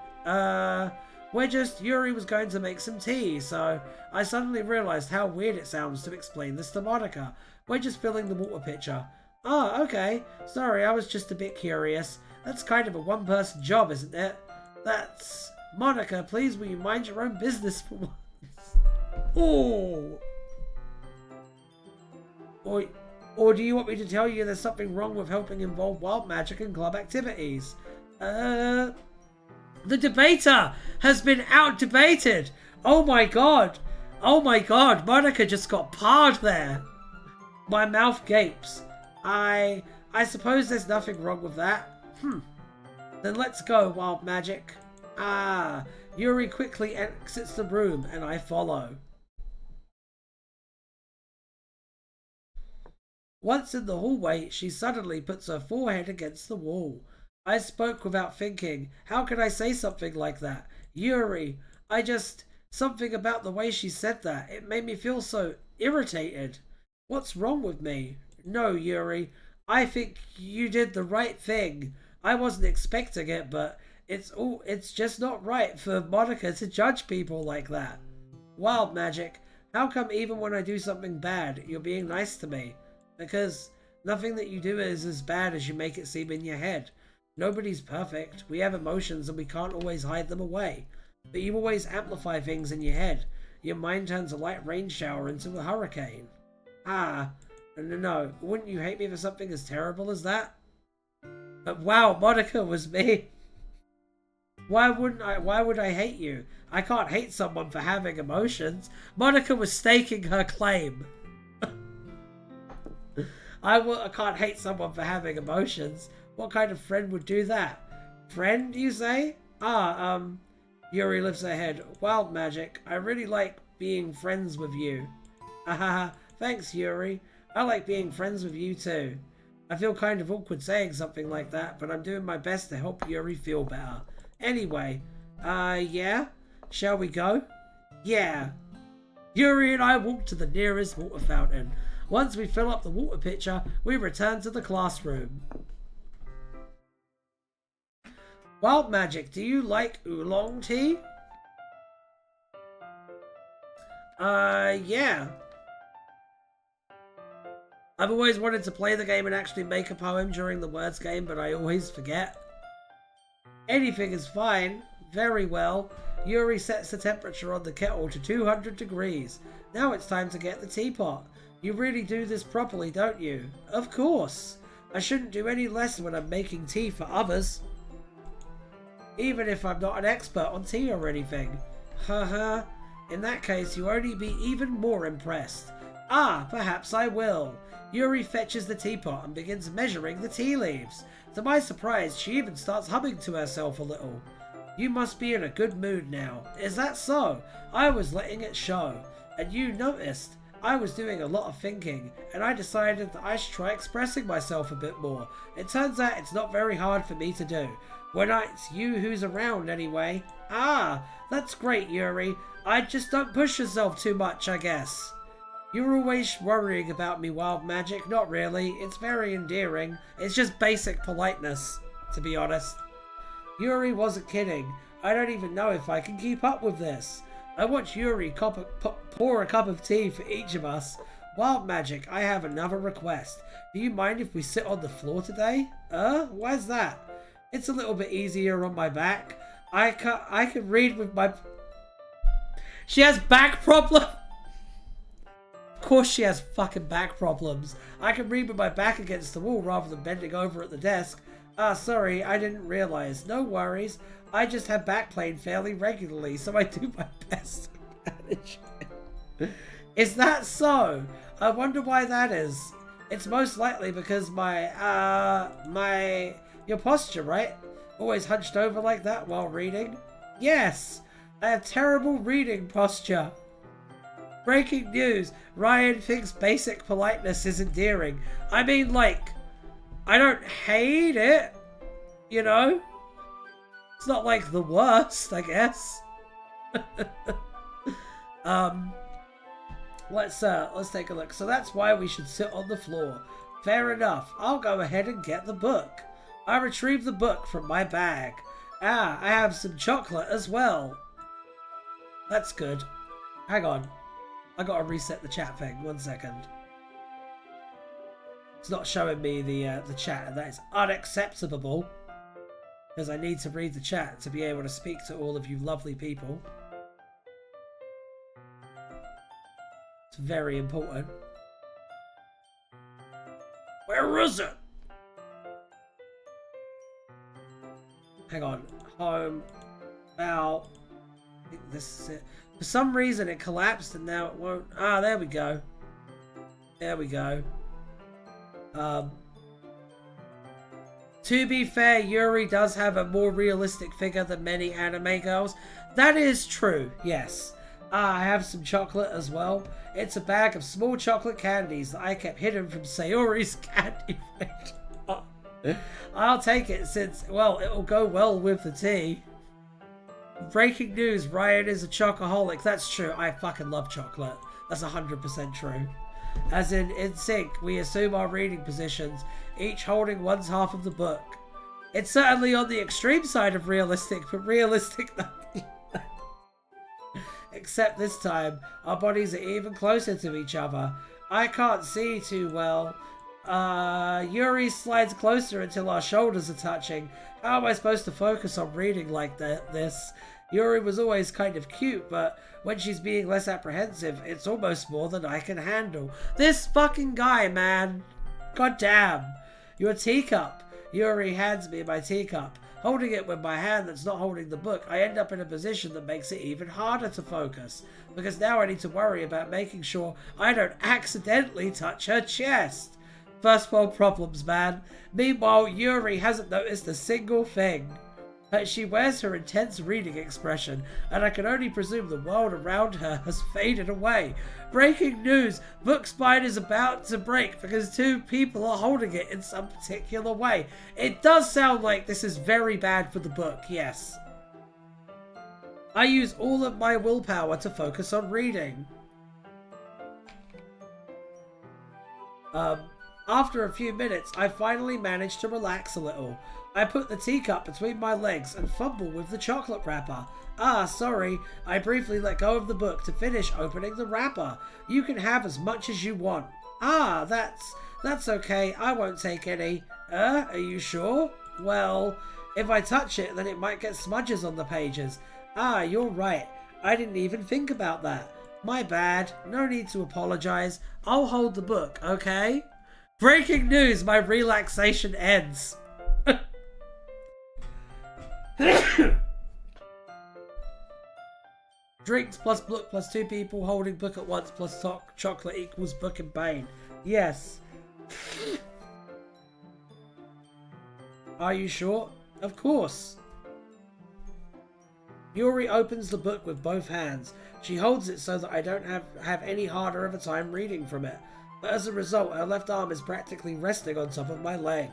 Yuri was going to make some tea, so I suddenly realized how weird it sounds to explain this to Monica. We're just filling the water pitcher. Oh, okay. Sorry, I was just a bit curious. That's kind of a one-person job, isn't it? That's... Monica, please will you mind your own business for once? Oh! Or do you want me to tell you there's something wrong with helping involve WildeMagick in club activities? The debater has been out-debated! Oh my god! Oh my god, Monica just got parred there! My mouth gapes. I suppose there's nothing wrong with that. Then let's go, WildeMagick. Ah, Yuri quickly exits the room and I follow. Once in the hallway, she suddenly puts her forehead against the wall. I spoke without thinking. How could I say something like that? Yuri, something about the way she said that. It made me feel so irritated. What's wrong with me? No, Yuri. I think you did the right thing. I wasn't expecting it, but it's just not right for Monica to judge people like that. WildeMagick, how come even when I do something bad, you're being nice to me? Because nothing that you do is as bad as you make it seem in your head. Nobody's perfect. We have emotions and we can't always hide them away. But you always amplify things in your head. Your mind turns a light rain shower into a hurricane. Ah, no. Wouldn't you hate me for something as terrible as that? But wow, Monica was me. Why would I hate you? I can't hate someone for having emotions. Monica was staking her claim. I can't hate someone for having emotions. What kind of friend would do that? Friend, you say? Yuri lifts her head. WildeMagick, I really like being friends with you. Haha, thanks, Yuri. I like being friends with you too. I feel kind of awkward saying something like that, but I'm doing my best to help Yuri feel better. Anyway, yeah? Shall we go? Yeah. Yuri and I walk to the nearest water fountain. Once we fill up the water pitcher, we return to the classroom. WildeMagick, do you like oolong tea? Yeah. I've always wanted to play the game and actually make a poem during the words game, but I always forget. Anything is fine. Very well. Yuri sets the temperature on the kettle to 200 degrees. Now it's time to get the teapot. You really do this properly, don't you? Of course. I shouldn't do any less when I'm making tea for others. Even if I'm not an expert on tea or anything. Haha. In that case, you'll only be even more impressed. Ah, perhaps I will. Yuri fetches the teapot and begins measuring the tea leaves. To my surprise, she even starts humming to herself a little. You must be in a good mood now. Is that so? I was letting it show. And you noticed. I was doing a lot of thinking, and I decided that I should try expressing myself a bit more. It turns out it's not very hard for me to do. When it's you who's around anyway. Ah, that's great, Yuri. I just don't push yourself too much, I guess. You're always worrying about me, WildeMagick. Not really. It's very endearing. It's just basic politeness, to be honest. Yuri wasn't kidding. I don't even know if I can keep up with this. I watch Yuri pour a cup of tea for each of us. WildeMagick, I have another request. Do you mind if we sit on the floor today? Why's that? It's a little bit easier on my back. I can read with my... She has back problems. Of course she has fucking back problems. I can read with my back against the wall rather than bending over at the desk. Ah, sorry, I didn't realize. No worries. I just have back pain fairly regularly, so I do my best to manage it. Is that so? I wonder why that is. It's most likely because your posture, right? Always hunched over like that while reading? Yes, I have terrible reading posture. Breaking news. Ryan thinks basic politeness is endearing. I mean, like, I don't hate it, you know? It's not like the worst, I guess. Let's take a look. So that's why we should sit on the floor. Fair enough. I'll go ahead and get the book. I retrieve the book from my bag. Ah, I have some chocolate as well. That's good. Hang on. I gotta reset the chat thing. 1 second. It's not showing me the chat, and that is unacceptable. Because I need to read the chat to be able to speak to all of you lovely people. It's very important. Where is it? Hang on. Home. About. I think this is it. For some reason it collapsed and now it won't. Ah, there we go. There we go. To be fair, Yuri does have a more realistic figure than many anime girls. That is true, yes. I have some chocolate as well. It's a bag of small chocolate candies that I kept hidden from Sayori's candy fridge. I'll take it since, well, it'll go well with the tea. Breaking news, Ryan is a chocoholic. That's true, I fucking love chocolate. That's 100% true. As in sync, we assume our reading positions, each holding one's half of the book. It's certainly on the extreme side of realistic, but realistic nothing. Except this time, our bodies are even closer to each other. I can't see too well. Yuri slides closer until our shoulders are touching. How am I supposed to focus on reading like this? Yuri was always kind of cute, but when she's being less apprehensive, it's almost more than I can handle. This fucking guy, man. God damn. Your teacup. Yuri hands me my teacup. Holding it with my hand that's not holding the book, I end up in a position that makes it even harder to focus. Because now I need to worry about making sure I don't accidentally touch her chest. First world problems, man. Meanwhile, Yuri hasn't noticed a single thing. She wears her intense reading expression, and I can only presume the world around her has faded away. Breaking news! Book spine is about to break because two people are holding it in some particular way. It does sound like this is very bad for the book, yes. I use all of my willpower to focus on reading. After a few minutes, I finally managed to relax a little. I put the teacup between my legs and fumble with the chocolate wrapper. Ah, sorry, I briefly let go of the book to finish opening the wrapper. You can have as much as you want. Ah, that's okay, I won't take any. Are you sure? Well, if I touch it, then it might get smudges on the pages. Ah, you're right, I didn't even think about that. My bad, no need to apologize. I'll hold the book, okay? Breaking news, my relaxation ends. Drinks plus book plus two people holding book at once plus chocolate equals book and pain. Yes. Are you sure? Of course. Yuri opens the book with both hands. She holds it so that I don't have any harder of a time reading from it. But as a result, her left arm is practically resting on top of my leg.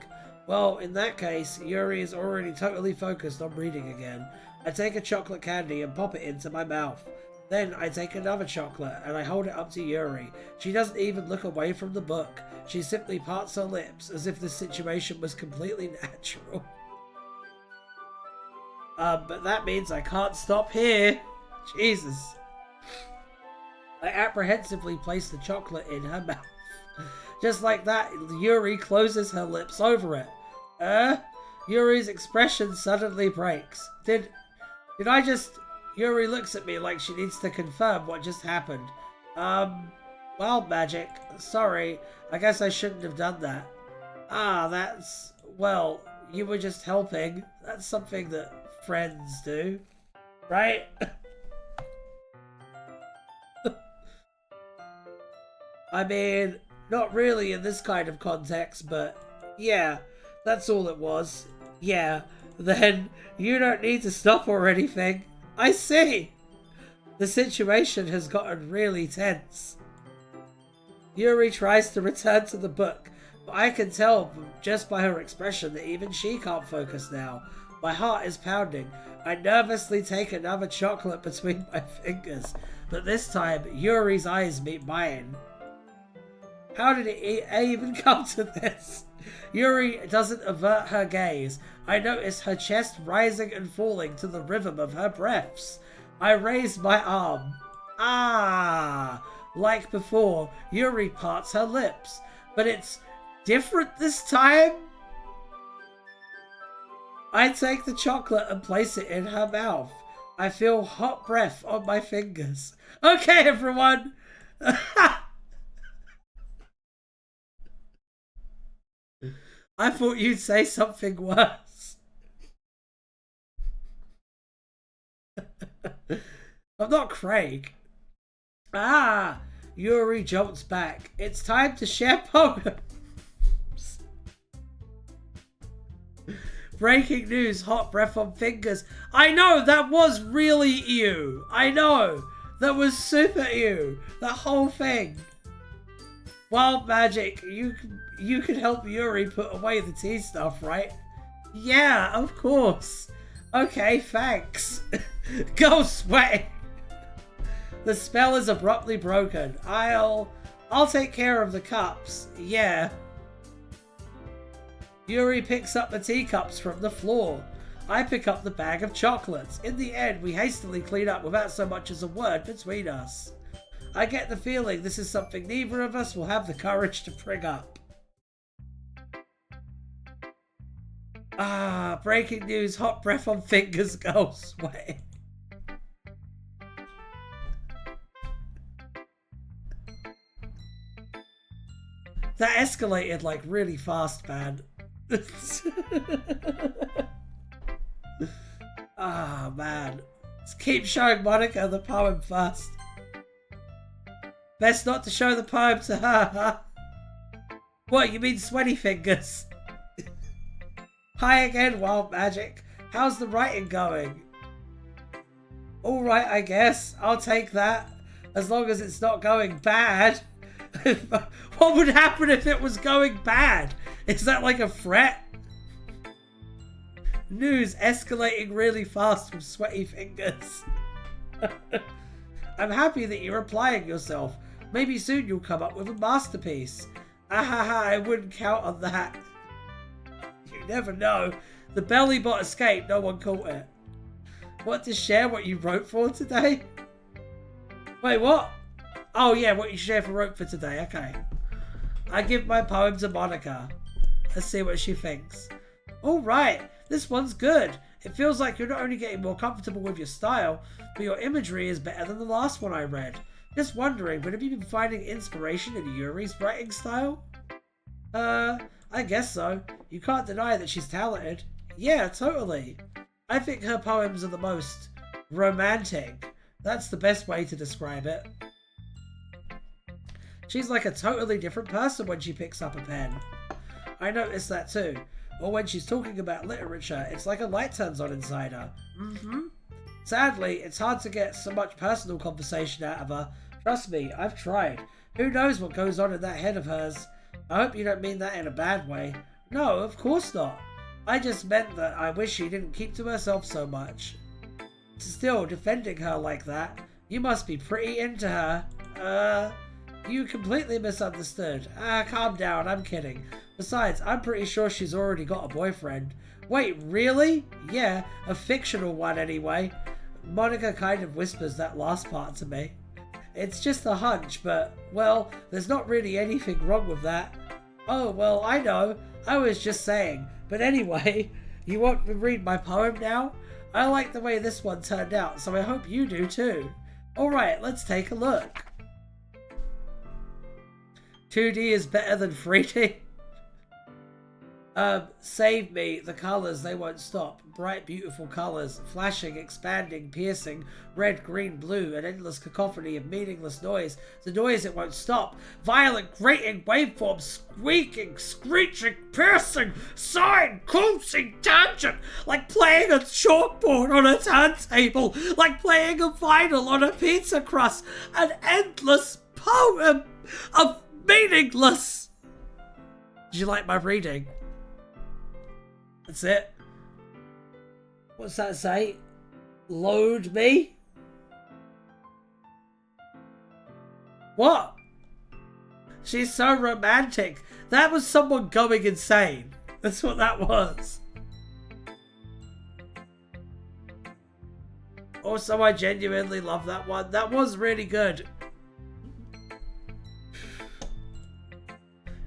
Well, in that case, Yuri is already totally focused on reading again. I take a chocolate candy and pop it into my mouth. Then I take another chocolate and I hold it up to Yuri. She doesn't even look away from the book. She simply parts her lips as if the situation was completely natural. But that means I can't stop here. Jesus. I apprehensively place the chocolate in her mouth. Just like that, Yuri closes her lips over it. Yuri's expression suddenly breaks. Did I just... Yuri looks at me like she needs to confirm what just happened. WildeMagick. Sorry, I guess I shouldn't have done that. Ah, that's... Well, you were just helping. That's something that friends do. Right? I mean... Not really in this kind of context, but yeah, that's all it was. Yeah, then you don't need to stop or anything. I see. The situation has gotten really tense. Yuri tries to return to the book, but I can tell just by her expression that even she can't focus now. My heart is pounding. I nervously take another chocolate between my fingers, but this time Yuri's eyes meet mine. How did it even come to this? Yuri doesn't avert her gaze. I notice her chest rising and falling to the rhythm of her breaths. I raise my arm. Ah, like before, Yuri parts her lips. But it's different this time? I take the chocolate and place it in her mouth. I feel hot breath on my fingers. Okay, everyone. I thought you'd say something worse. I'm not Craig. Ah, Yuri jumps back. It's time to share poems. Breaking news, hot breath on fingers. I know, that was really you. I know. That was super you. That whole thing. WildeMagick, you can help Yuri put away the tea stuff, right? Yeah, of course. Okay, thanks. Go sweating. The spell is abruptly broken. I'll take care of the cups. Yeah. Yuri picks up the teacups from the floor. I pick up the bag of chocolates. In the end, we hastily clean up without so much as a word between us. I get the feeling this is something neither of us will have the courage to bring up. Ah, breaking news, hot breath on fingers, go sweating. That escalated like really fast, man. Ah, man. Let's keep showing Monica the poem first. Best not to show the poem to her, huh? What, you mean sweaty fingers? Hi again, WildeMagick. How's the writing going? Alright, I guess. I'll take that. As long as it's not going bad. What would happen if it was going bad? Is that like a threat? News escalating really fast with sweaty fingers. I'm happy that you're applying yourself. Maybe soon you'll come up with a masterpiece. Ahaha, I wouldn't count on that. You never know. The belly bot escaped, no one caught it. Want to share what you wrote for today? Wait, what? Oh yeah, what you shared for wrote for today, okay. I give my poem to Monica. Let's see what she thinks. Alright, this one's good. It feels like you're not only getting more comfortable with your style, but your imagery is better than the last one I read. Just wondering, but have you been finding inspiration in Yuri's writing style? I guess so. You can't deny that she's talented. Yeah, totally. I think her poems are the most romantic. That's the best way to describe it. She's like a totally different person when she picks up a pen. I noticed that too. Or when she's talking about literature, it's like a light turns on inside her. Sadly, it's hard to get so much personal conversation out of her. Trust me, I've tried. Who knows what goes on in that head of hers? I hope you don't mean that in a bad way. No, of course not. I just meant that I wish she didn't keep to herself so much. Still, defending her like that, you must be pretty into her. You completely misunderstood. Calm down, I'm kidding. Besides, I'm pretty sure she's already got a boyfriend. Wait, really? Yeah, a fictional one anyway. Monica kind of whispers that last part to me. It's just a hunch, but, well, there's not really anything wrong with that. Oh, well, I know. I was just saying. But anyway, you want to read my poem now? I like the way this one turned out, so I hope you do too. Alright, let's take a look. 2D is better than 3D. Save me. The colours, they won't stop. Bright, beautiful colours. Flashing, expanding, piercing. Red, green, blue. An endless cacophony of meaningless noise. The noise, it won't stop. Violent, grating waveforms. Squeaking, screeching, piercing. Sighing, coaxing, tangent. Like playing a chalkboard on a turntable. Like playing a vinyl on a pizza crust. An endless poem of meaningless. Did you like my reading? That's it. What's that say? Load me? What? She's so romantic. That was someone going insane. That's what that was. Also, I genuinely love that one. That was really good.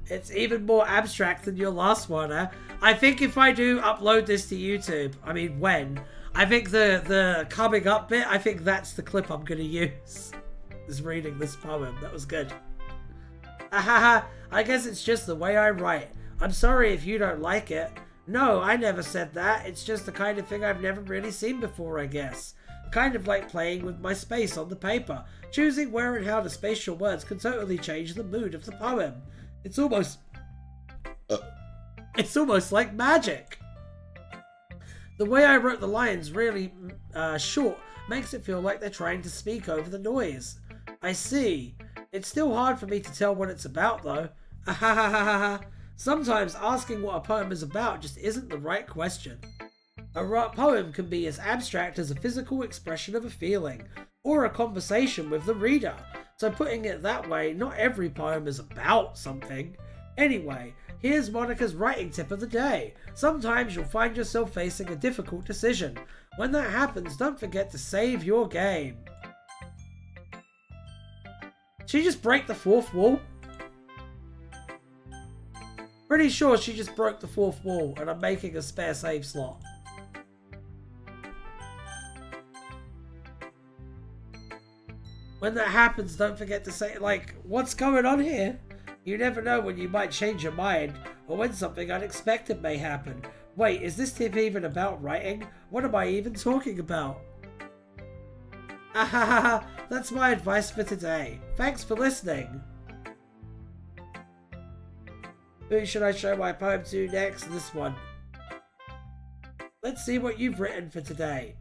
It's even more abstract than your last one, huh? I think if I do upload this to YouTube, I mean when, I think the coming up bit, I think that's the clip I'm gonna use. Is reading this poem. That was good. Ahaha, I guess it's just the way I write. I'm sorry if you don't like it. No, I never said that. It's just the kind of thing I've never really seen before, I guess. Kind of like playing with my space on the paper. Choosing where and how to space your words can totally change the mood of the poem. It's almost like magic. The way I wrote the lines really short makes it feel like they're trying to speak over the noise. I see. It's still hard for me to tell what it's about though. Ahahaha. Sometimes asking what a poem is about just isn't the right question. A poem can be as abstract as a physical expression of a feeling, or a conversation with the reader. So putting it that way, not every poem is about something. Anyway, here's Monica's writing tip of the day. Sometimes you'll find yourself facing a difficult decision. When that happens, don't forget to save your game. Did she just break the fourth wall? Pretty sure she just broke the fourth wall and I'm making a spare save slot. When that happens, don't forget to say, like, what's going on here? You never know when you might change your mind, or when something unexpected may happen. Wait, is this tip even about writing? What am I even talking about? Ahahaha, that's my advice for today. Thanks for listening. Who should I show my poem to next? This one. Let's see what you've written for today.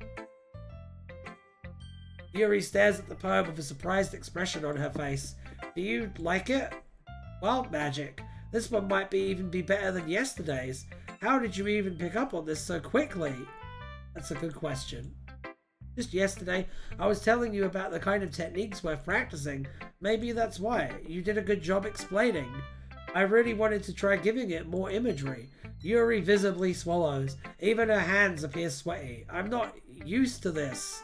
Yuri stares at the poem with a surprised expression on her face. Do you like it? WildeMagick. This one might even be better than yesterday's. How did you even pick up on this so quickly? That's a good question. Just yesterday, I was telling you about the kind of techniques worth practicing. Maybe that's why. You did a good job explaining. I really wanted to try giving it more imagery. Yuri visibly swallows. Even her hands appear sweaty. I'm not used to this.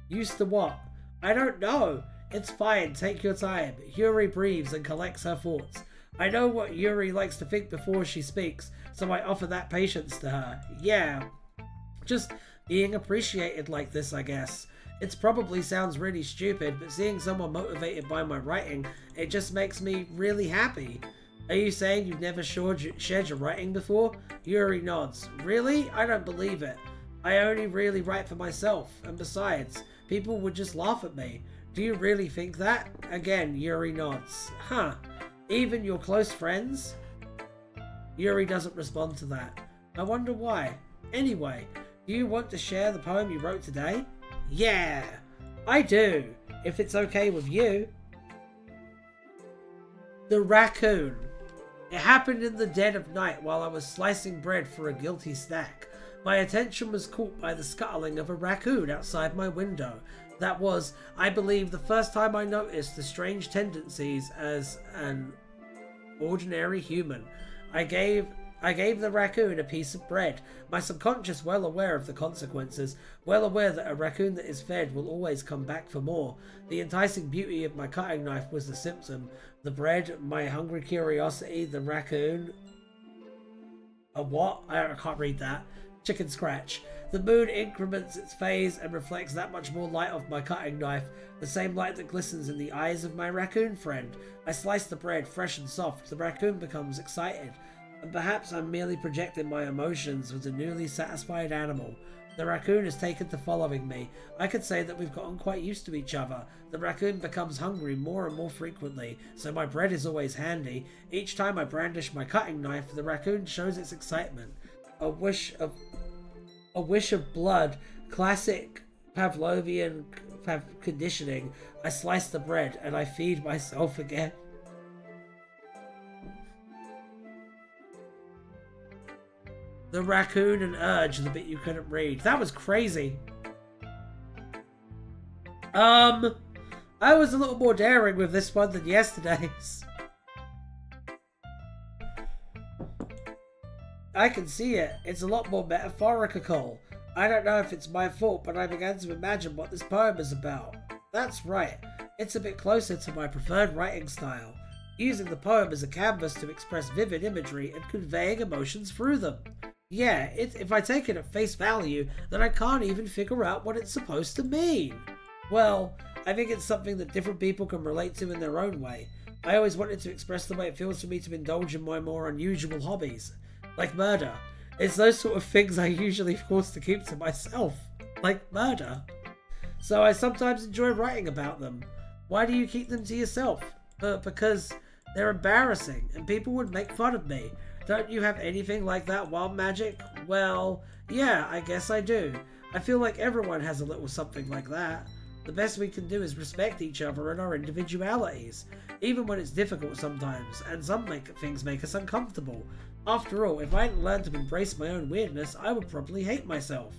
Used to what? I don't know. It's fine, take your time. Yuri breathes and collects her thoughts. I know what Yuri likes to think before she speaks, so I offer that patience to her. Yeah. Just being appreciated like this, I guess. It probably sounds really stupid, but seeing someone motivated by my writing, it just makes me really happy. Are you saying you've never shared your writing before? Yuri nods. Really? I don't believe it. I only really write for myself, and besides, people would just laugh at me. Do you really think that? Again, Yuri nods. Huh. Even your close friends? Yuri doesn't respond to that. I wonder why. Anyway, do you want to share the poem you wrote today? Yeah, I do, if it's okay with you. The Raccoon. It happened in the dead of night while I was slicing bread for a guilty snack. My attention was caught by the scuttling of a raccoon outside my window. That was, I believe, the first time I noticed the strange tendencies as an ordinary human. I gave the raccoon a piece of bread, my subconscious well aware of the consequences, well aware that a raccoon that is fed will always come back for more. The enticing beauty of my cutting knife was the symptom. The bread, my hungry curiosity, the raccoon... A what? I can't read that. Chicken scratch. The moon increments its phase and reflects that much more light off my cutting knife, the same light that glistens in the eyes of my raccoon friend. I slice the bread, fresh and soft. The raccoon becomes excited. And perhaps I'm merely projecting my emotions with a newly satisfied animal. The raccoon has taken to following me. I could say that we've gotten quite used to each other. The raccoon becomes hungry more and more frequently, so my bread is always handy. Each time I brandish my cutting knife, the raccoon shows its excitement. A wish of blood. Classic Pavlovian conditioning. I slice the bread and I feed myself again. The raccoon and urge, the bit you couldn't read. That was crazy. I was a little more daring with this one than yesterday's. I can see it. It's a lot more metaphorical. I don't know if it's my fault, but I began to imagine what this poem is about. That's right, it's a bit closer to my preferred writing style, using the poem as a canvas to express vivid imagery and conveying emotions through them. Yeah, if I take it at face value, then I can't even figure out what it's supposed to mean. Well, I think it's something that different people can relate to in their own way. I always wanted to express the way it feels for me to indulge in my more unusual hobbies, like murder. It's those sort of things I usually force to keep to myself, like murder. So I sometimes enjoy writing about them. Why do you keep them to yourself? Because they're embarrassing and people would make fun of me. Don't you have anything like that, WildeMagick? Well, yeah, I guess I do. I feel like everyone has a little something like that. The best we can do is respect each other and our individualities, even when it's difficult sometimes, and some things make us uncomfortable. After all, if I hadn't learned to embrace my own weirdness, I would probably hate myself.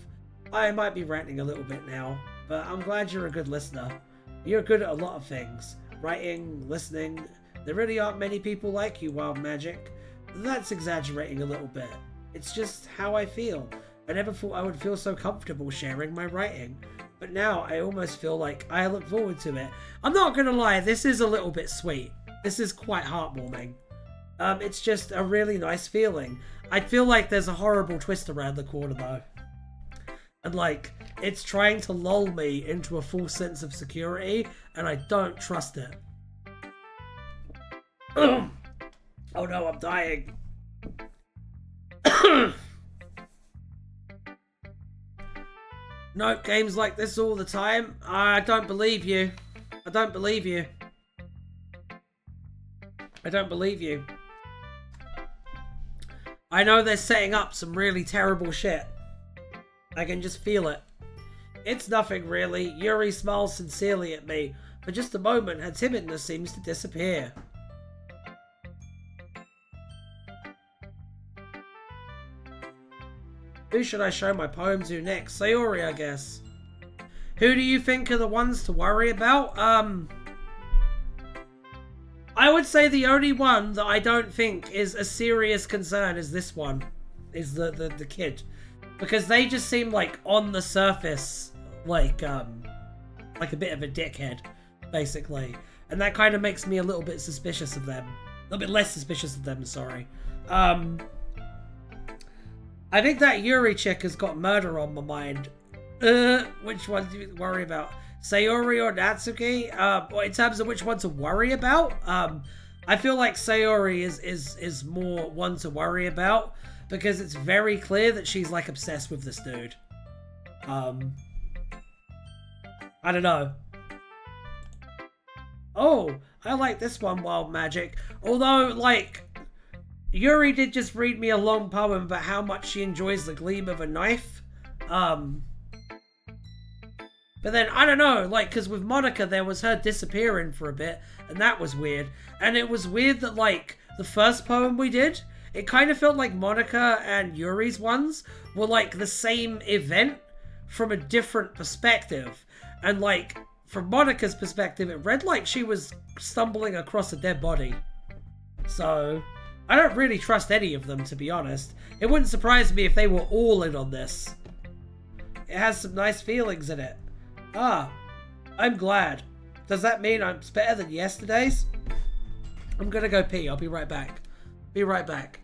I might be ranting a little bit now, but I'm glad you're a good listener. You're good at a lot of things. Writing, listening. There really aren't many people like you, WildeMagick. That's exaggerating a little bit. It's just how I feel. I never thought I would feel so comfortable sharing my writing. But now I almost feel like I look forward to it. I'm not gonna lie, this is a little bit sweet. This is quite heartwarming. It's just a really nice feeling. I feel like there's a horrible twist around the corner though. And like, it's trying to lull me into a false sense of security, and I don't trust it. Oh no, I'm dying. No, games like this all the time. I don't believe you. I don't believe you. I don't believe you. I know they're setting up some really terrible shit. I can just feel it. It's nothing really. Yuri smiles sincerely at me. For just a moment, her timidness seems to disappear. Who should I show my poem to next? Sayori, I guess. Who do you think are the ones to worry about? I would say the only one that I don't think is a serious concern is this one. Is the kid. Because they just seem like on the surface like a bit of a dickhead, basically. And that kind of makes me a little bit suspicious of them. A little bit less suspicious of them, sorry. I think that Yuri chick has got murder on my mind. Which one do you worry about? Sayori or Natsuki? In terms of which one to worry about? I feel like Sayori is more one to worry about because it's very clear that she's like obsessed with this dude. I don't know. Oh, I like this one, WildeMagick. Although, like, Yuri did just read me a long poem about how much she enjoys the gleam of a knife. But then, I don't know, like, because with Monica, there was her disappearing for a bit, and that was weird. And it was weird that, like, the first poem we did, it kind of felt like Monica and Yuri's ones were, like, the same event from a different perspective. And, like, from Monica's perspective, it read like she was stumbling across a dead body. So I don't really trust any of them, to be honest. It wouldn't surprise me if they were all in on this. It has some nice feelings in it. Ah, I'm glad. Does that mean I'm better than yesterday's? I'm gonna go pee. I'll be right back. Be right back.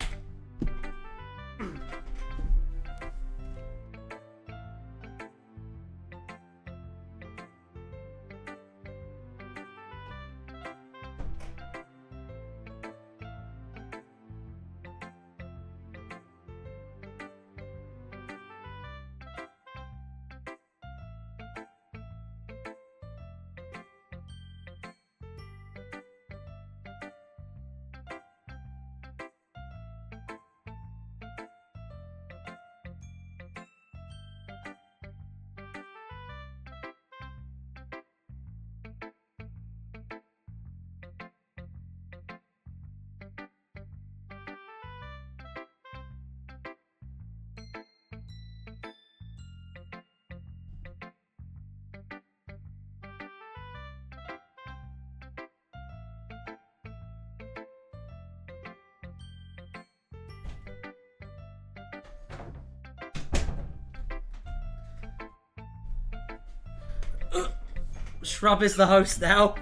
Shrub is the host now.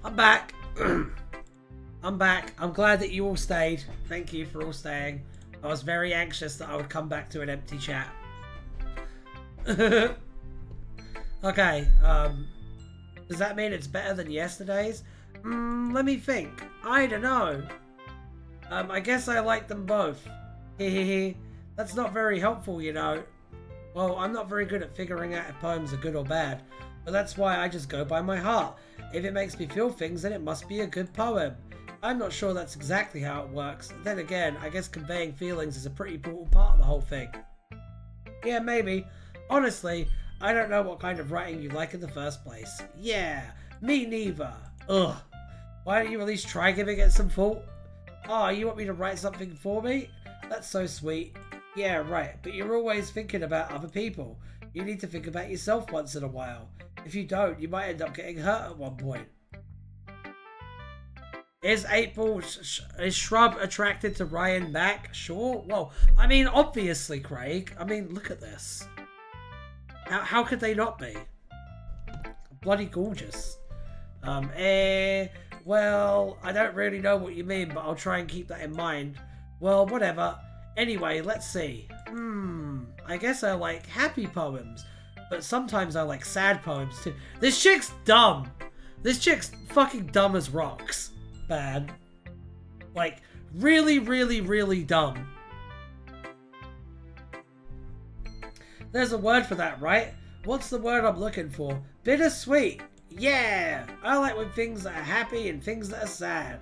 I'm back. I'm back. I'm glad that you all stayed. Thank you for all staying. I was very anxious that I would come back to an empty chat. Okay, does that mean it's better than yesterday's? Let me think. I don't know. I guess I like them both. Hehehe. That's not very helpful, you know. Well, I'm not very good at figuring out if poems are good or bad, but that's why I just go by my heart. If it makes me feel things, then it must be a good poem. I'm not sure that's exactly how it works. Then again, I guess conveying feelings is a pretty important part of the whole thing. Yeah, maybe. Honestly, I don't know what kind of writing you like in the first place. Yeah, me neither. Ugh. Why don't you at least try giving it some thought? Oh, you want me to write something for me? That's so sweet. Yeah, right, but you're always thinking about other people. You need to think about yourself once in a while. If you don't, you might end up getting hurt at one point. Is is Shrub attracted to Ryan back? Sure. Well, I mean, obviously, Craig. I mean, look at this. How could they not be? Bloody gorgeous. Well, I don't really know what you mean, but I'll try and keep that in mind. Well, whatever. Anyway, let's see. I guess I like happy poems, but sometimes I like sad poems too. This chick's dumb. This chick's fucking dumb as rocks. Bad. Like, really, really, really dumb. There's a word for that, right? What's the word I'm looking for? Bittersweet. Yeah! I like when things are happy and things that are sad.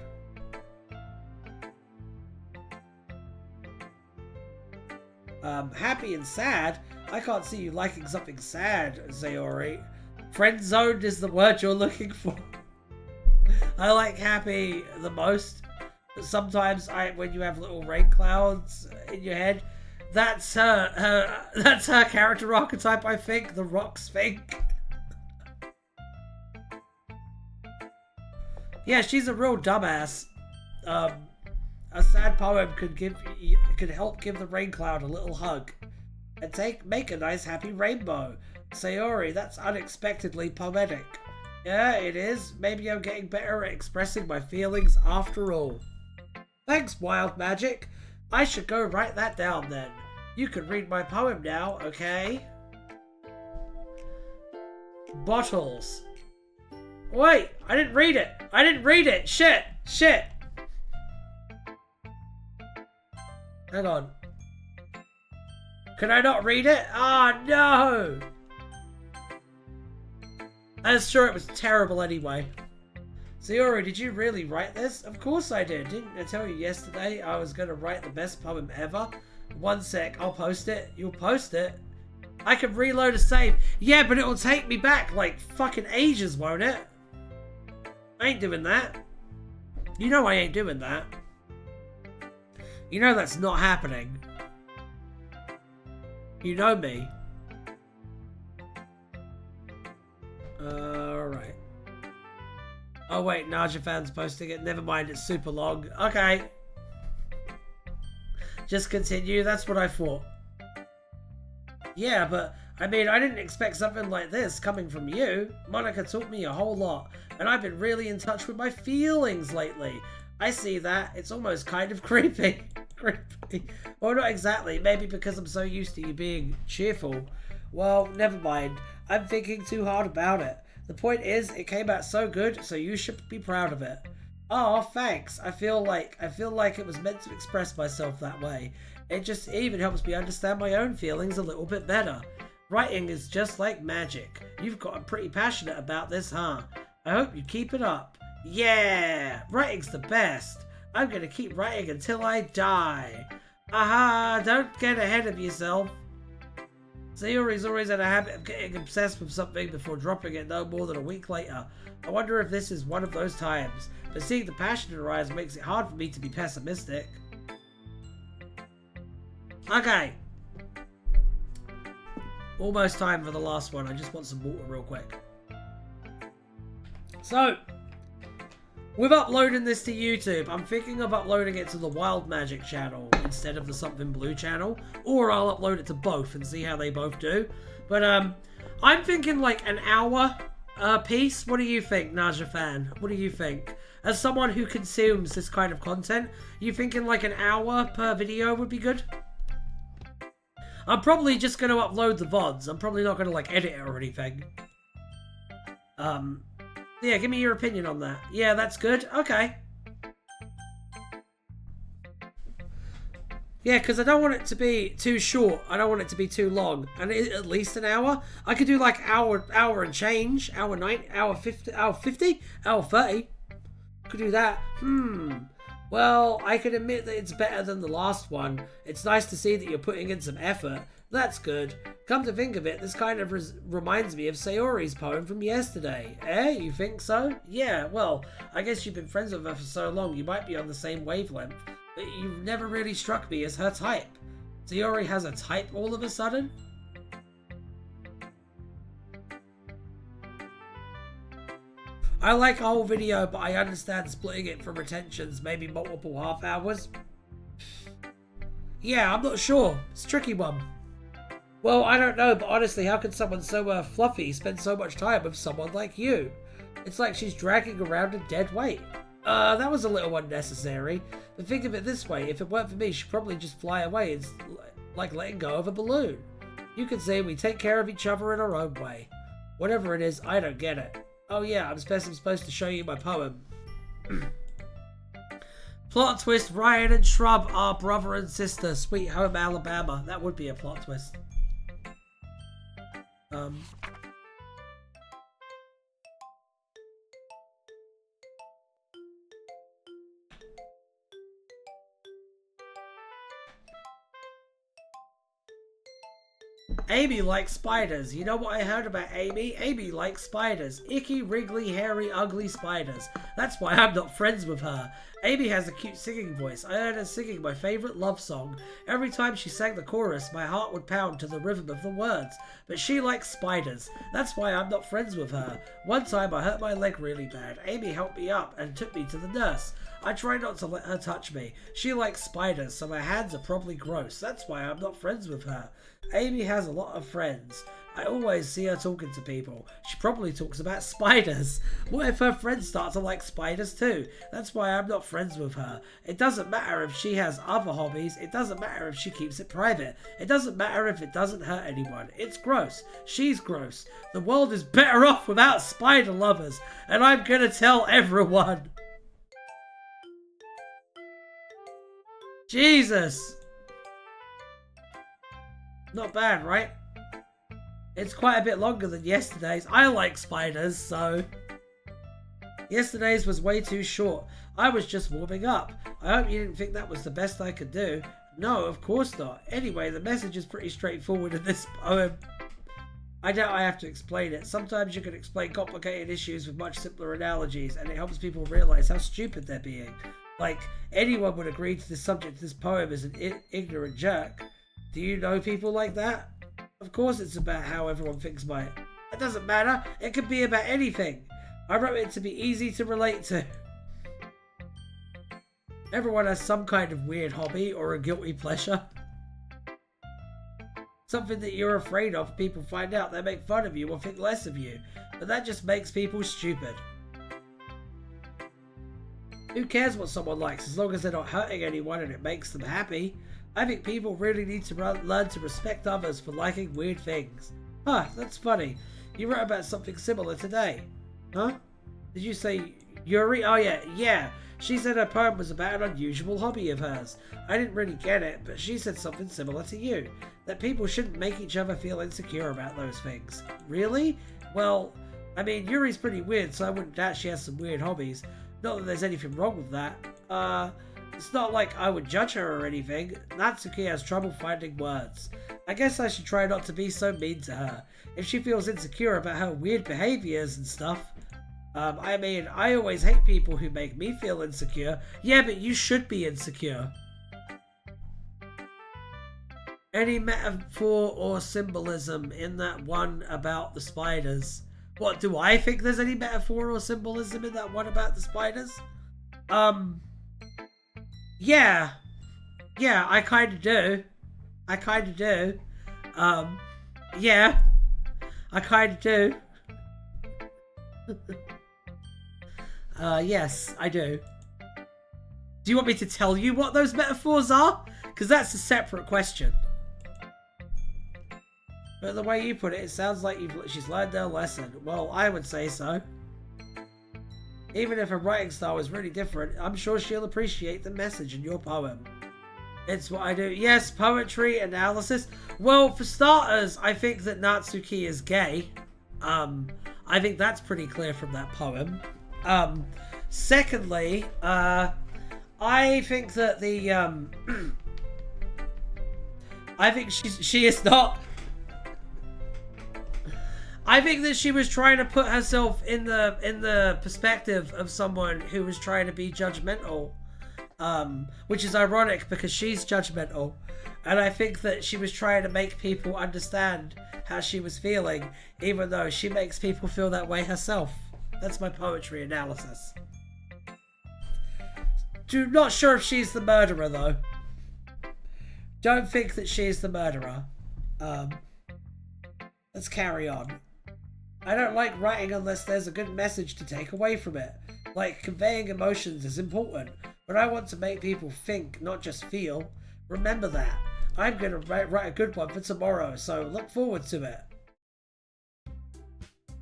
Happy and sad? I can't see you liking something sad, Sayori. Friend-zoned is the word you're looking for. I like happy the most. But sometimes when you have little rain clouds in your head, that's her character archetype, I think. The rocks think. Yeah, she's a real dumbass. A sad poem could help give the rain cloud a little hug. And make a nice happy rainbow. Sayori, that's unexpectedly poetic. Yeah, it is. Maybe I'm getting better at expressing my feelings after all. Thanks, WildeMagick. I should go write that down then. You can read my poem now, okay? Bottles. Wait, I didn't read it. I didn't read it. Shit. Hang on. Can I not read it? Oh, no. I'm sure it was terrible anyway. Sayori, did you really write this? Of course I did. Didn't I tell you yesterday I was going to write the best poem ever? One sec, I'll post it. You'll post it? I can reload a save. Yeah, but it'll take me back like fucking ages, won't it? I ain't doing that. You know I ain't doing that. You know that's not happening. You know me. Alright. Oh wait, Naja fan's posting it. Never mind, it's super long. Okay. Just continue, that's what I thought. Yeah, but, I mean, I didn't expect something like this coming from you. Monica taught me a whole lot, and I've been really in touch with my feelings lately. I see that. It's almost kind of creepy. Creepy. Well, not exactly. Maybe because I'm so used to you being cheerful. Well, never mind. I'm thinking too hard about it. The point is, it came out so good, so you should be proud of it. Oh, thanks. I feel like it was meant to express myself that way. It just even helps me understand my own feelings a little bit better. Writing is just like magic. You've gotten pretty passionate about this, huh? I hope you keep it up. Yeah! Writing's the best. I'm gonna keep writing until I die. Aha! Don't get ahead of yourself. Sayori's always had a habit of getting obsessed with something before dropping it no more than a week later. I wonder if this is one of those times. But seeing the passion in her eyes makes it hard for me to be pessimistic. Okay. Almost time for the last one. I just want some water real quick. So, with uploading this to YouTube, I'm thinking of uploading it to the WildeMagick channel instead of the Something Blue channel. Or I'll upload it to both and see how they both do. But I'm thinking like an hour piece. What do you think, Naja fan? What do you think? As someone who consumes this kind of content, you thinking like an hour per video would be good? I'm probably just going to upload the VODs. I'm probably not going to like edit it or anything. Yeah, give me your opinion on that. Yeah, that's good. Okay. Yeah, because I don't want it to be too short. I don't want it to be too long. And at least an hour. I could do like hour and change. Hour 9, hour 50, hour 50, hour 30. Could do that. Well, I can admit that it's better than the last one. It's nice to see that you're putting in some effort. That's good. Come to think of it, this kind of reminds me of Sayori's poem from yesterday. Eh? You think so? Yeah, well, I guess you've been friends with her for so long, you might be on the same wavelength. But you've never really struck me as her type. Sayori has a type all of a sudden? I like a whole video, but I understand splitting it from retentions, maybe multiple half hours. Yeah, I'm not sure. It's a tricky one. Well, I don't know, but honestly, how can someone so fluffy spend so much time with someone like you? It's like she's dragging around a dead weight. That was a little unnecessary. But think of it this way, if it weren't for me, she'd probably just fly away. It's like letting go of a balloon. You could say we take care of each other in our own way. Whatever it is, I don't get it. Oh yeah, I'm supposed to show you my poem. Plot twist, Ryan and Shrub are brother and sister. Sweet Home Alabama. That would be a plot twist. Amy likes spiders. You know what I heard about Amy? Amy likes spiders. Icky, wriggly, hairy, ugly spiders. That's why I'm not friends with her. Amy has a cute singing voice. I heard her singing my favorite love song. Every time she sang the chorus, my heart would pound to the rhythm of the words. But she likes spiders. That's why I'm not friends with her. One time I hurt my leg really bad. Amy helped me up and took me to the nurse. I try not to let her touch me. She likes spiders, so my hands are probably gross. That's why I'm not friends with her. Amy has a lot of friends. I always see her talking to people. She probably talks about spiders. What if her friends start to like spiders too? That's why I'm not friends with her. It doesn't matter if she has other hobbies. It doesn't matter if she keeps it private. It doesn't matter if it doesn't hurt anyone. It's gross. She's gross. The world is better off without spider lovers. And I'm gonna tell everyone. Jesus. Not bad, right? It's quite a bit longer than yesterday's. I like spiders, so... Yesterday's was way too short. I was just warming up. I hope you didn't think that was the best I could do. No, of course not. Anyway, the message is pretty straightforward in this poem. I doubt I have to explain it. Sometimes you can explain complicated issues with much simpler analogies, and it helps people realize how stupid they're being. Like, anyone would agree to the subject of this poem is an ignorant jerk. Do you know people like that? Of course it's about how everyone thinks about it. It doesn't matter. It could be about anything. I wrote it to be easy to relate to. Everyone has some kind of weird hobby or a guilty pleasure. Something that you're afraid of. People find out, they make fun of you or think less of you. But that just makes people stupid. Who cares what someone likes as long as they're not hurting anyone and it makes them happy? I think people really need to learn to respect others for liking weird things. Huh, that's funny. You wrote about something similar today. Huh? Did you say Yuri? Oh yeah. She said her poem was about an unusual hobby of hers. I didn't really get it, but she said something similar to you. That people shouldn't make each other feel insecure about those things. Really? Well, I mean, Yuri's pretty weird, so I wouldn't doubt she has some weird hobbies. Not that there's anything wrong with that. It's not like I would judge her or anything. Natsuki has trouble finding words. I guess I should try not to be so mean to her. If she feels insecure about her weird behaviors and stuff. I mean, I always hate people who make me feel insecure. Yeah, but you should be insecure. Any metaphor or symbolism in that one about the spiders? What, do I think there's any metaphor or symbolism in that one about the spiders? Yeah, I kinda do. Yeah. I kind of do. Yes, I do. Do you want me to tell you what those metaphors are? Because that's a separate question. But the way you put it, it sounds like she's learned her lesson. Well, I would say so. Even if her writing style is really different, I'm sure she'll appreciate the message in your poem. It's what I do. Yes, poetry, analysis. Well, for starters, I think that Natsuki is gay. I think that's pretty clear from that poem. Secondly, I think that the, I think she is not... I think that she was trying to put herself in the perspective of someone who was trying to be judgmental, which is ironic because she's judgmental, and I think that she was trying to make people understand how she was feeling, even though she makes people feel that way herself. That's my poetry analysis. Not sure if she's the murderer though. Don't think that she's the murderer. Let's carry on. I don't like writing unless there's a good message to take away from it. Like, conveying emotions is important, but I want to make people think, not just feel. Remember that. I'm going to write a good one for tomorrow, so look forward to it.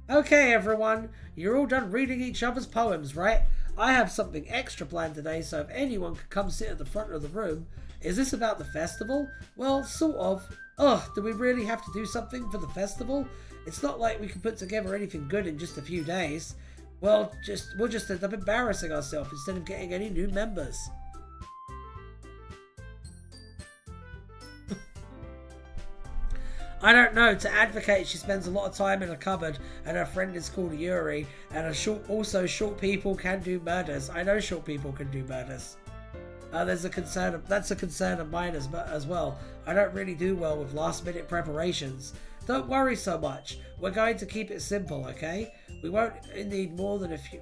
Okay, everyone. You're all done reading each other's poems, right? I have something extra planned today, so if anyone could come sit at the front of the room. Is this about the festival? Well, sort of. Ugh, do we really have to do something for the festival? It's not like we can put together anything good in just a few days. Well, we'll just end up embarrassing ourselves instead of getting any new members. I don't know. To advocate, she spends a lot of time in a cupboard, and her friend is called Yuri, and short people can do murders. I know short people can do murders. That's a concern of mine as well. I don't really do well with last-minute preparations. Don't worry so much. We're going to keep it simple, okay? We won't need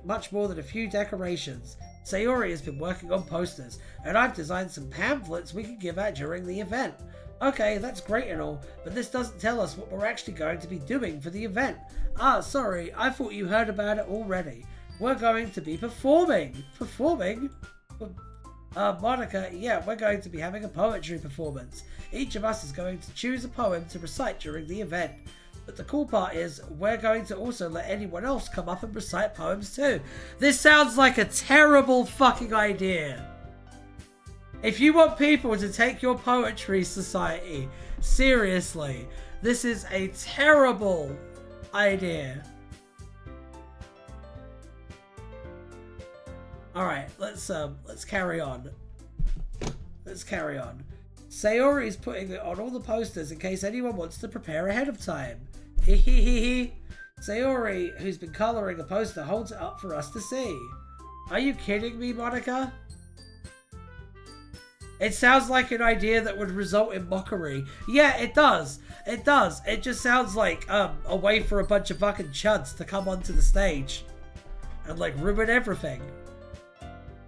much more than a few decorations. Sayori has been working on posters, and I've designed some pamphlets we can give out during the event. Okay, that's great and all, but this doesn't tell us what we're actually going to be doing for the event. Ah, sorry, I thought you heard about it already. We're going to be performing. Performing? Monica, yeah, we're going to be having a poetry performance. Each of us is going to choose a poem to recite during the event. But the cool part is, we're going to also let anyone else come up and recite poems too. This sounds like a terrible fucking idea. If you want people to take your poetry society seriously, this is a terrible idea. Alright, let's carry on. Let's carry on. Sayori is putting it on all the posters in case anyone wants to prepare ahead of time. Hehehehe. Sayori, who's been colouring a poster, holds it up for us to see. Are you kidding me, Monica? It sounds like an idea that would result in mockery. Yeah, it does. It does. It just sounds like a way for a bunch of fucking chuds to come onto the stage and like ruin everything.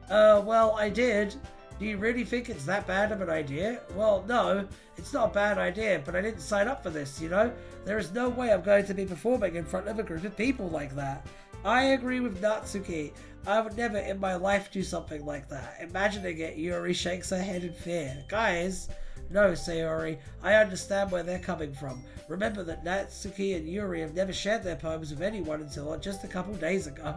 Well, I did. Do you really think it's that bad of an idea? Well, no, it's not a bad idea, but I didn't sign up for this, you know? There is no way I'm going to be performing in front of a group of people like that. I agree with Natsuki. I would never in my life do something like that. Imagining it, Yuri shakes her head in fear. Guys, no, Sayori, I understand where they're coming from. Remember that Natsuki and Yuri have never shared their poems with anyone until just a couple days ago.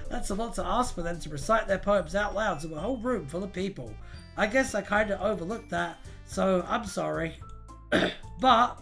That's a lot to ask for them to recite their poems out loud to a whole room full of people. I guess I kind of overlooked that, so I'm sorry. But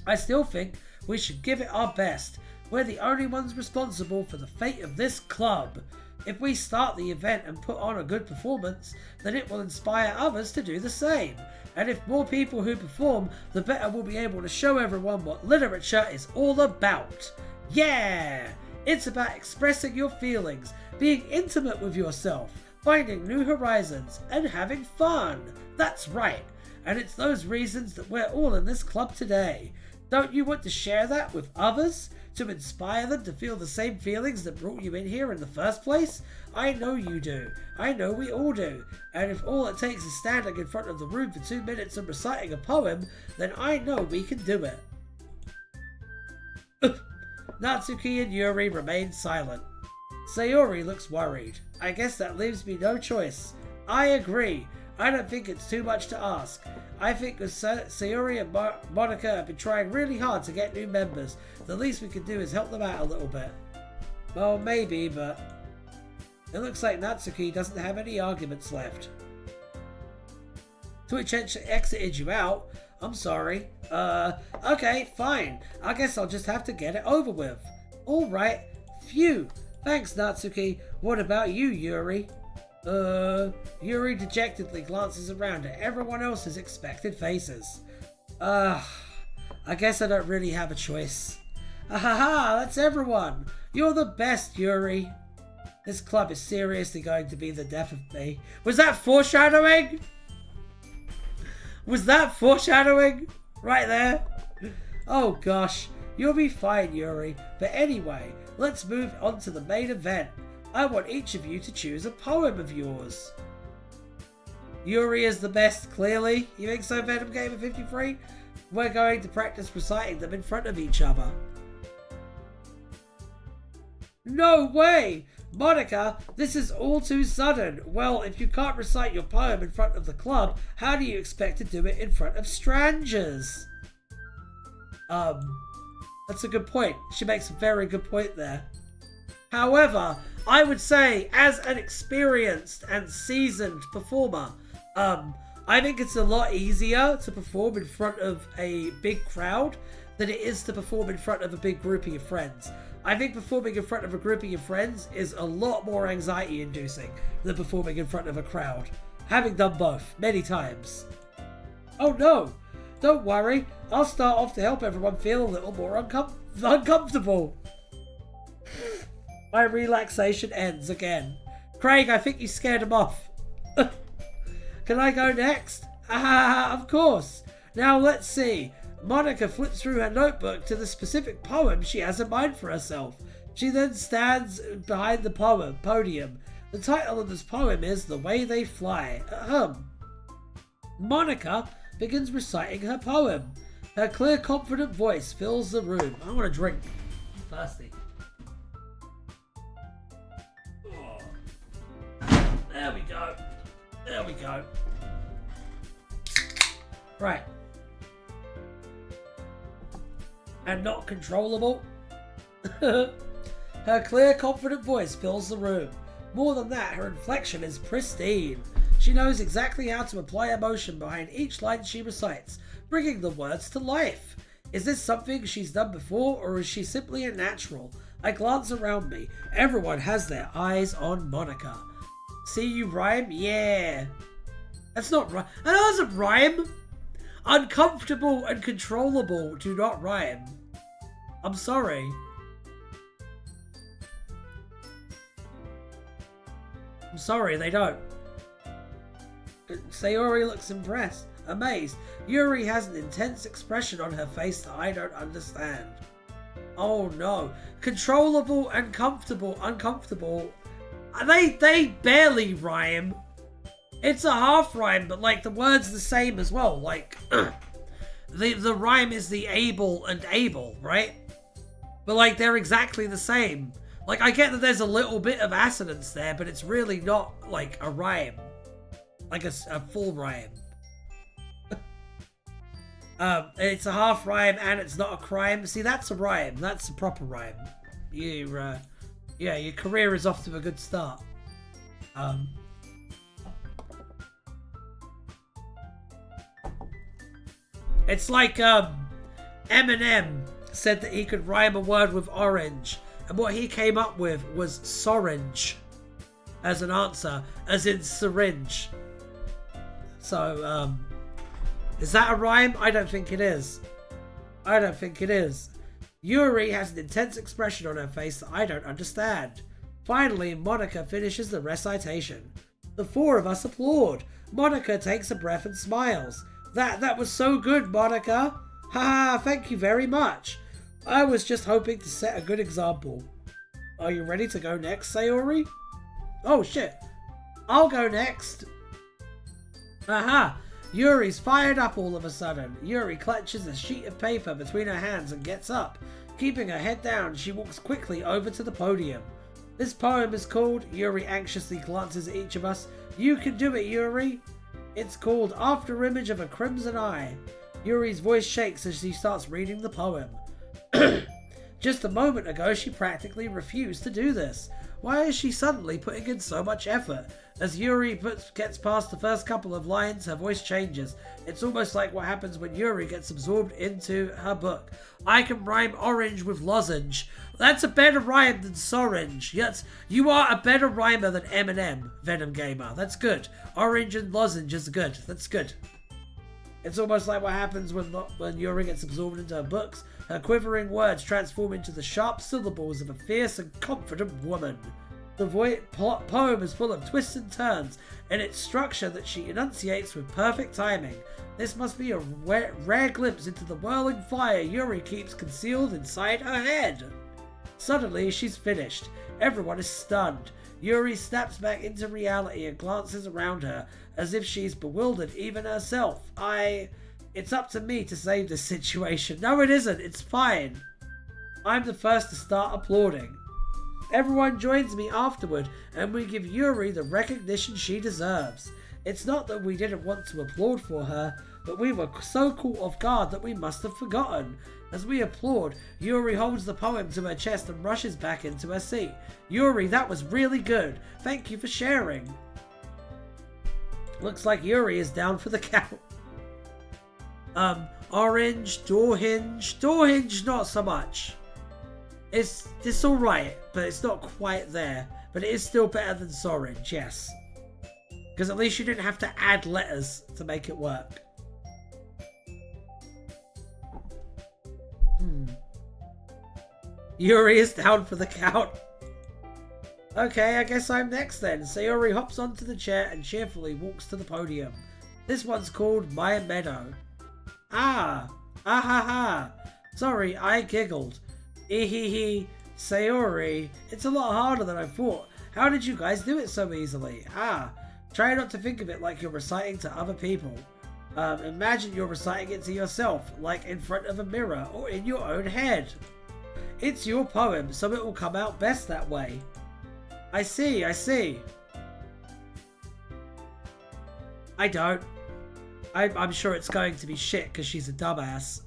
I still think we should give it our best. We're the only ones responsible for the fate of this club. If we start the event and put on a good performance, then it will inspire others to do the same. And if more people who perform, the better we'll be able to show everyone what literature is all about. Yeah! It's about expressing your feelings, being intimate with yourself, finding new horizons, and having fun. That's right. And it's those reasons that we're all in this club today. Don't you want to share that with others? To inspire them to feel the same feelings that brought you in here in the first place? I know you do. I know we all do. And if all it takes is standing in front of the room for 2 minutes and reciting a poem, then I know we can do it. Natsuki and Yuri remain silent. Sayori looks worried. I guess that leaves me no choice. I agree. I don't think it's too much to ask. I think Sayori and Monica have been trying really hard to get new members. The least we can do is help them out a little bit. Well, maybe, but it looks like Natsuki doesn't have any arguments left. Twitch exited you out. I'm sorry. Okay, fine. I guess I'll just have to get it over with. Alright. Phew. Thanks, Natsuki. What about you, Yuri? Yuri dejectedly glances around at everyone else's expected faces. I guess I don't really have a choice. Ahaha, that's everyone. You're the best, Yuri. This club is seriously going to be the death of me. Was that foreshadowing? Was that foreshadowing? Right there? Oh gosh, you'll be fine, Yuri. But anyway, let's move on to the main event. I want each of you to choose a poem of yours. Yuri is the best, clearly. You think so, Venom Gamer 53? We're going to practice reciting them in front of each other. No way! Monica, this is all too sudden. Well, if you can't recite your poem in front of the club, how do you expect to do it in front of strangers? That's a good point. She makes a very good point there. However, I would say, as an experienced and seasoned performer, I think it's a lot easier to perform in front of a big crowd than it is to perform in front of a big grouping of friends. I think performing in front of a grouping of friends is a lot more anxiety-inducing than performing in front of a crowd, having done both many times. Oh no! Don't worry, I'll start off to help everyone feel a little more uncomfortable. My relaxation ends again. Craig, I think you scared him off. Can I go next? Of course. Now let's see. Monica flips through her notebook to the specific poem she has in mind for herself. She then stands behind the podium. The title of this poem is The Way They Fly. Monica begins reciting her poem. Her clear, confident voice fills the room. I want a drink. I'm thirsty. There we go. There we go. Right. And not controllable. Her clear, confident voice fills the room. More than that, her inflection is pristine. She knows exactly how to apply emotion behind each line she recites, bringing the words to life. Is this something she's done before, or is she simply a natural? I glance around me. Everyone has their eyes on Monica. See you rhyme? Yeah. That's not right. That doesn't rhyme. Uncomfortable and controllable do not rhyme. I'm sorry. I'm sorry, they don't. Sayori looks impressed, amazed. Yuri has an intense expression on her face that I don't understand. Oh no. Controllable and uncomfortable. They barely rhyme. It's a half rhyme, but like the word's the same as well. Like the rhyme is the able and able, right? But like they're exactly the same. Like I get that there's a little bit of assonance there, but it's really not like a rhyme. Like a full rhyme. It's a half rhyme and it's not a crime. See, that's a rhyme. That's a proper rhyme. Yeah, your career is off to a good start. It's like Eminem said that he could rhyme a word with orange, and what he came up with was sorange as an answer, as in syringe. So, is that a rhyme? I don't think it is. I don't think it is. Yuri has an intense expression on her face that I don't understand. Finally, Monica finishes the recitation. The four of us applaud. Monica takes a breath and smiles. That was so good, Monica. Haha, thank you very much. I was just hoping to set a good example. Are you ready to go next, Sayori? Oh shit. I'll go next. Aha. Yuri's fired up all of a sudden. Yuri clutches a sheet of paper between her hands and gets up. Keeping her head down, she walks quickly over to the podium. This poem is called, Yuri anxiously glances at each of us. You can do it, Yuri. It's called After Image of a Crimson Eye. Yuri's voice shakes as she starts reading the poem. Just a moment ago, she practically refused to do this. Why is she suddenly putting in so much effort? As Yuri gets past the first couple of lines, her voice changes. It's almost like what happens when Yuri gets absorbed into her book. I can rhyme orange with lozenge. That's a better rhyme than sorange. Yes, you are a better rhymer than Eminem, Venom Gamer. That's good. Orange and lozenge is good. That's good. It's almost like what happens when Yuri gets absorbed into her books. Her quivering words transform into the sharp syllables of a fierce and confident woman. The poem is full of twists and turns, and its structure that she enunciates with perfect timing. This must be a rare glimpse into the whirling fire Yuri keeps concealed inside her head. Suddenly, she's finished. Everyone is stunned. Yuri snaps back into reality and glances around her, as if she's bewildered even herself. It's up to me to save this situation. No, it isn't. It's fine. I'm the first to start applauding. Everyone joins me afterward, and we give Yuri the recognition she deserves. It's not that we didn't want to applaud for her, but we were so caught off guard that we must have forgotten. As we applaud, Yuri holds the poem to her chest and rushes back into her seat. Yuri, that was really good. Thank you for sharing. Looks like Yuri is down for the count. Orange, door hinge. Door hinge, not so much. It's alright, but it's not quite there. But it is still better than Sorange, yes. Because at least you didn't have to add letters to make it work. Yuri is down for the count. Okay, I guess I'm next then. Sayori hops onto the chair and cheerfully walks to the podium. This one's called My Meadow. Ah ha ha. Sorry, I giggled. Ehehe, Sayori, it's a lot harder than I thought. How did you guys do it so easily? Try not to think of it like you're reciting to other people. Imagine you're reciting it to yourself, like in front of a mirror or in your own head. It's your poem, so it will come out best that way. I see. I don't. I'm sure it's going to be shit because she's a dumbass.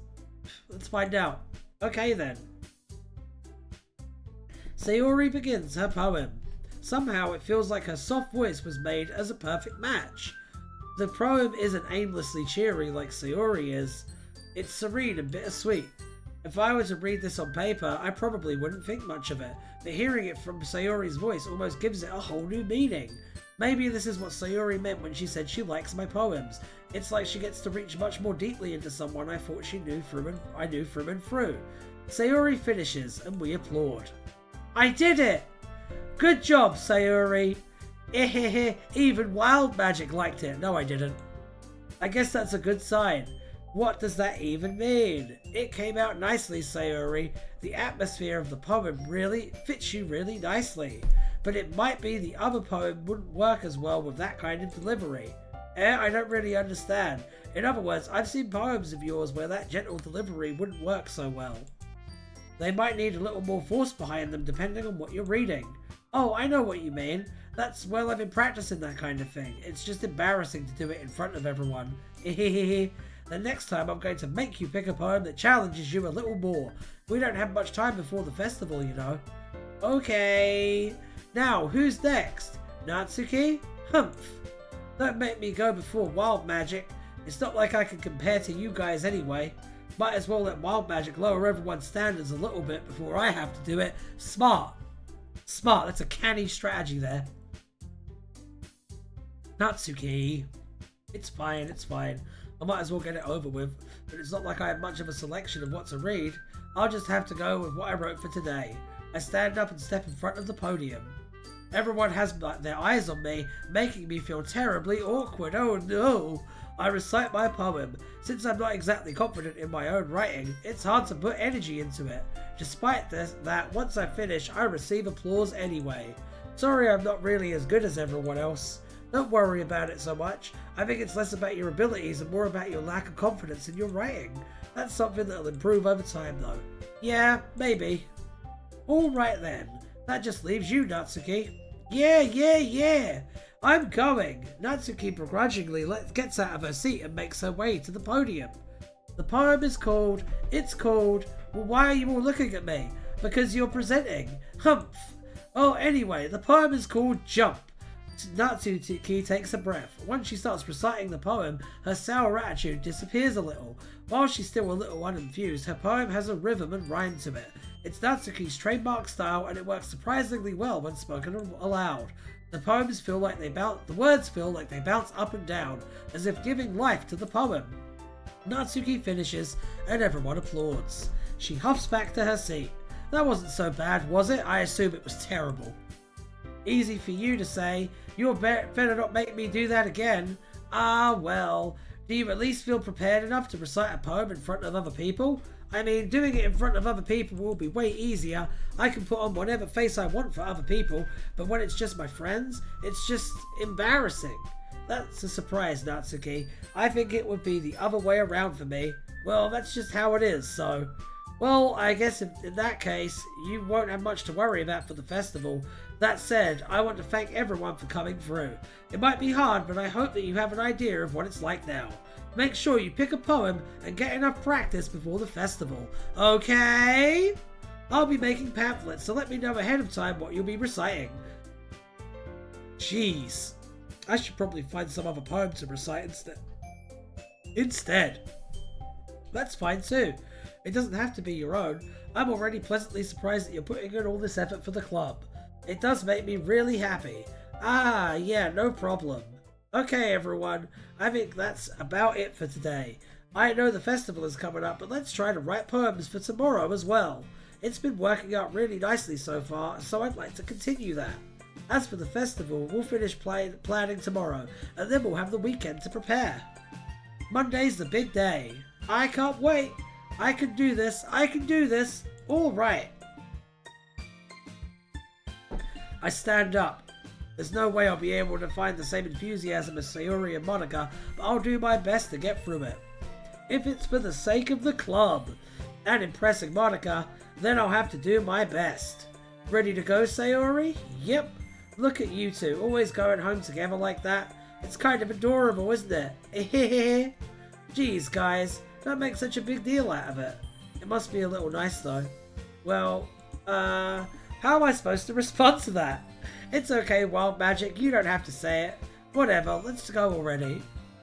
Let's find out. Okay then. Sayori begins her poem. Somehow it feels like her soft voice was made as a perfect match. The poem isn't aimlessly cheery like Sayori is. It's serene and bittersweet. If I were to read this on paper, I probably wouldn't think much of it, but hearing it from Sayori's voice almost gives it a whole new meaning. Maybe this is what Sayori meant when she said she likes my poems. It's like she gets to reach much more deeply into someone I thought I knew through and through. Sayori finishes, and we applaud. I did it! Good job, Sayori! Even WildeMagick liked it. No, I didn't. I guess that's a good sign. What does that even mean? It came out nicely, Sayori. The atmosphere of the poem really fits you really nicely. But it might be the other poem wouldn't work as well with that kind of delivery. I don't really understand. In other words, I've seen poems of yours where that gentle delivery wouldn't work so well. They might need a little more force behind them depending on what you're reading. Oh, I know what you mean. Well, I've been practicing that kind of thing. It's just embarrassing to do it in front of everyone. The next time I'm going to make you pick a poem that challenges you a little more. We don't have much time before the festival, you know. Okay. Now, who's next? Natsuki? Humph. Don't make me go before WildeMagick. It's not like I can compare to you guys anyway. Might as well let WildeMagick lower everyone's standards a little bit before I have to do it. Smart. That's a canny strategy there. Natsuki. It's fine. I might as well get it over with, but it's not like I have much of a selection of what to read. I'll just have to go with what I wrote for today. I stand up and step in front of the podium. Everyone has their eyes on me, making me feel terribly awkward. Oh no! I recite my poem. Since I'm not exactly confident in my own writing, it's hard to put energy into it. Despite that, once I finish, I receive applause anyway. Sorry I'm not really as good as everyone else. Don't worry about it so much. I think it's less about your abilities and more about your lack of confidence in your writing. That's something that'll improve over time though. Yeah, maybe. Alright then, that just leaves you, Natsuki. Yeah! I'm going! Natsuki begrudgingly gets out of her seat and makes her way to the podium. The poem is called, well, why are you all looking at me? Because you're presenting. Humph. Oh, anyway, the poem is called Jump. Natsuki takes a breath. Once she starts reciting the poem, her sour attitude disappears a little. While she's still a little unenthused, her poem has a rhythm and rhyme to it. It's Natsuki's trademark style, and it works surprisingly well when spoken aloud. The words feel like they bounce up and down, as if giving life to the poem. Natsuki finishes, and everyone applauds. She huffs back to her seat. That wasn't so bad, was it? I assume it was terrible. Easy for you to say. You better not make me do that again. Ah, well. Do you at least feel prepared enough to recite a poem in front of other people? I mean, doing it in front of other people will be way easier. I can put on whatever face I want for other people, but when it's just my friends, it's just embarrassing. That's a surprise, Natsuki. I think it would be the other way around for me. Well, that's just how it is, so... Well, I guess in that case, you won't have much to worry about for the festival. That said, I want to thank everyone for coming through. It might be hard, but I hope that you have an idea of what it's like now. Make sure you pick a poem and get enough practice before the festival. Okay? I'll be making pamphlets, so let me know ahead of time what you'll be reciting. Jeez. I should probably find some other poem to recite instead. That's fine too. It doesn't have to be your own. I'm already pleasantly surprised that you're putting in all this effort for the club. It does make me really happy. Ah, yeah, no problem. Okay, everyone. I think that's about it for today. I know the festival is coming up, but let's try to write poems for tomorrow as well. It's been working out really nicely so far, so I'd like to continue that. As for the festival, we'll finish planning tomorrow, and then we'll have the weekend to prepare. Monday's the big day. I can't wait. I can do this. All right. I stand up. There's no way I'll be able to find the same enthusiasm as Sayori and Monica, but I'll do my best to get through it. If it's for the sake of the club and impressing Monica, then I'll have to do my best. Ready to go, Sayori? Yep. Look at you two, always going home together like that. It's kind of adorable, isn't it? Geez, guys, don't make such a big deal out of it. It must be a little nice, though. Well, how am I supposed to respond to that? It's okay, WildeMagick, you don't have to say it. Whatever, let's go already.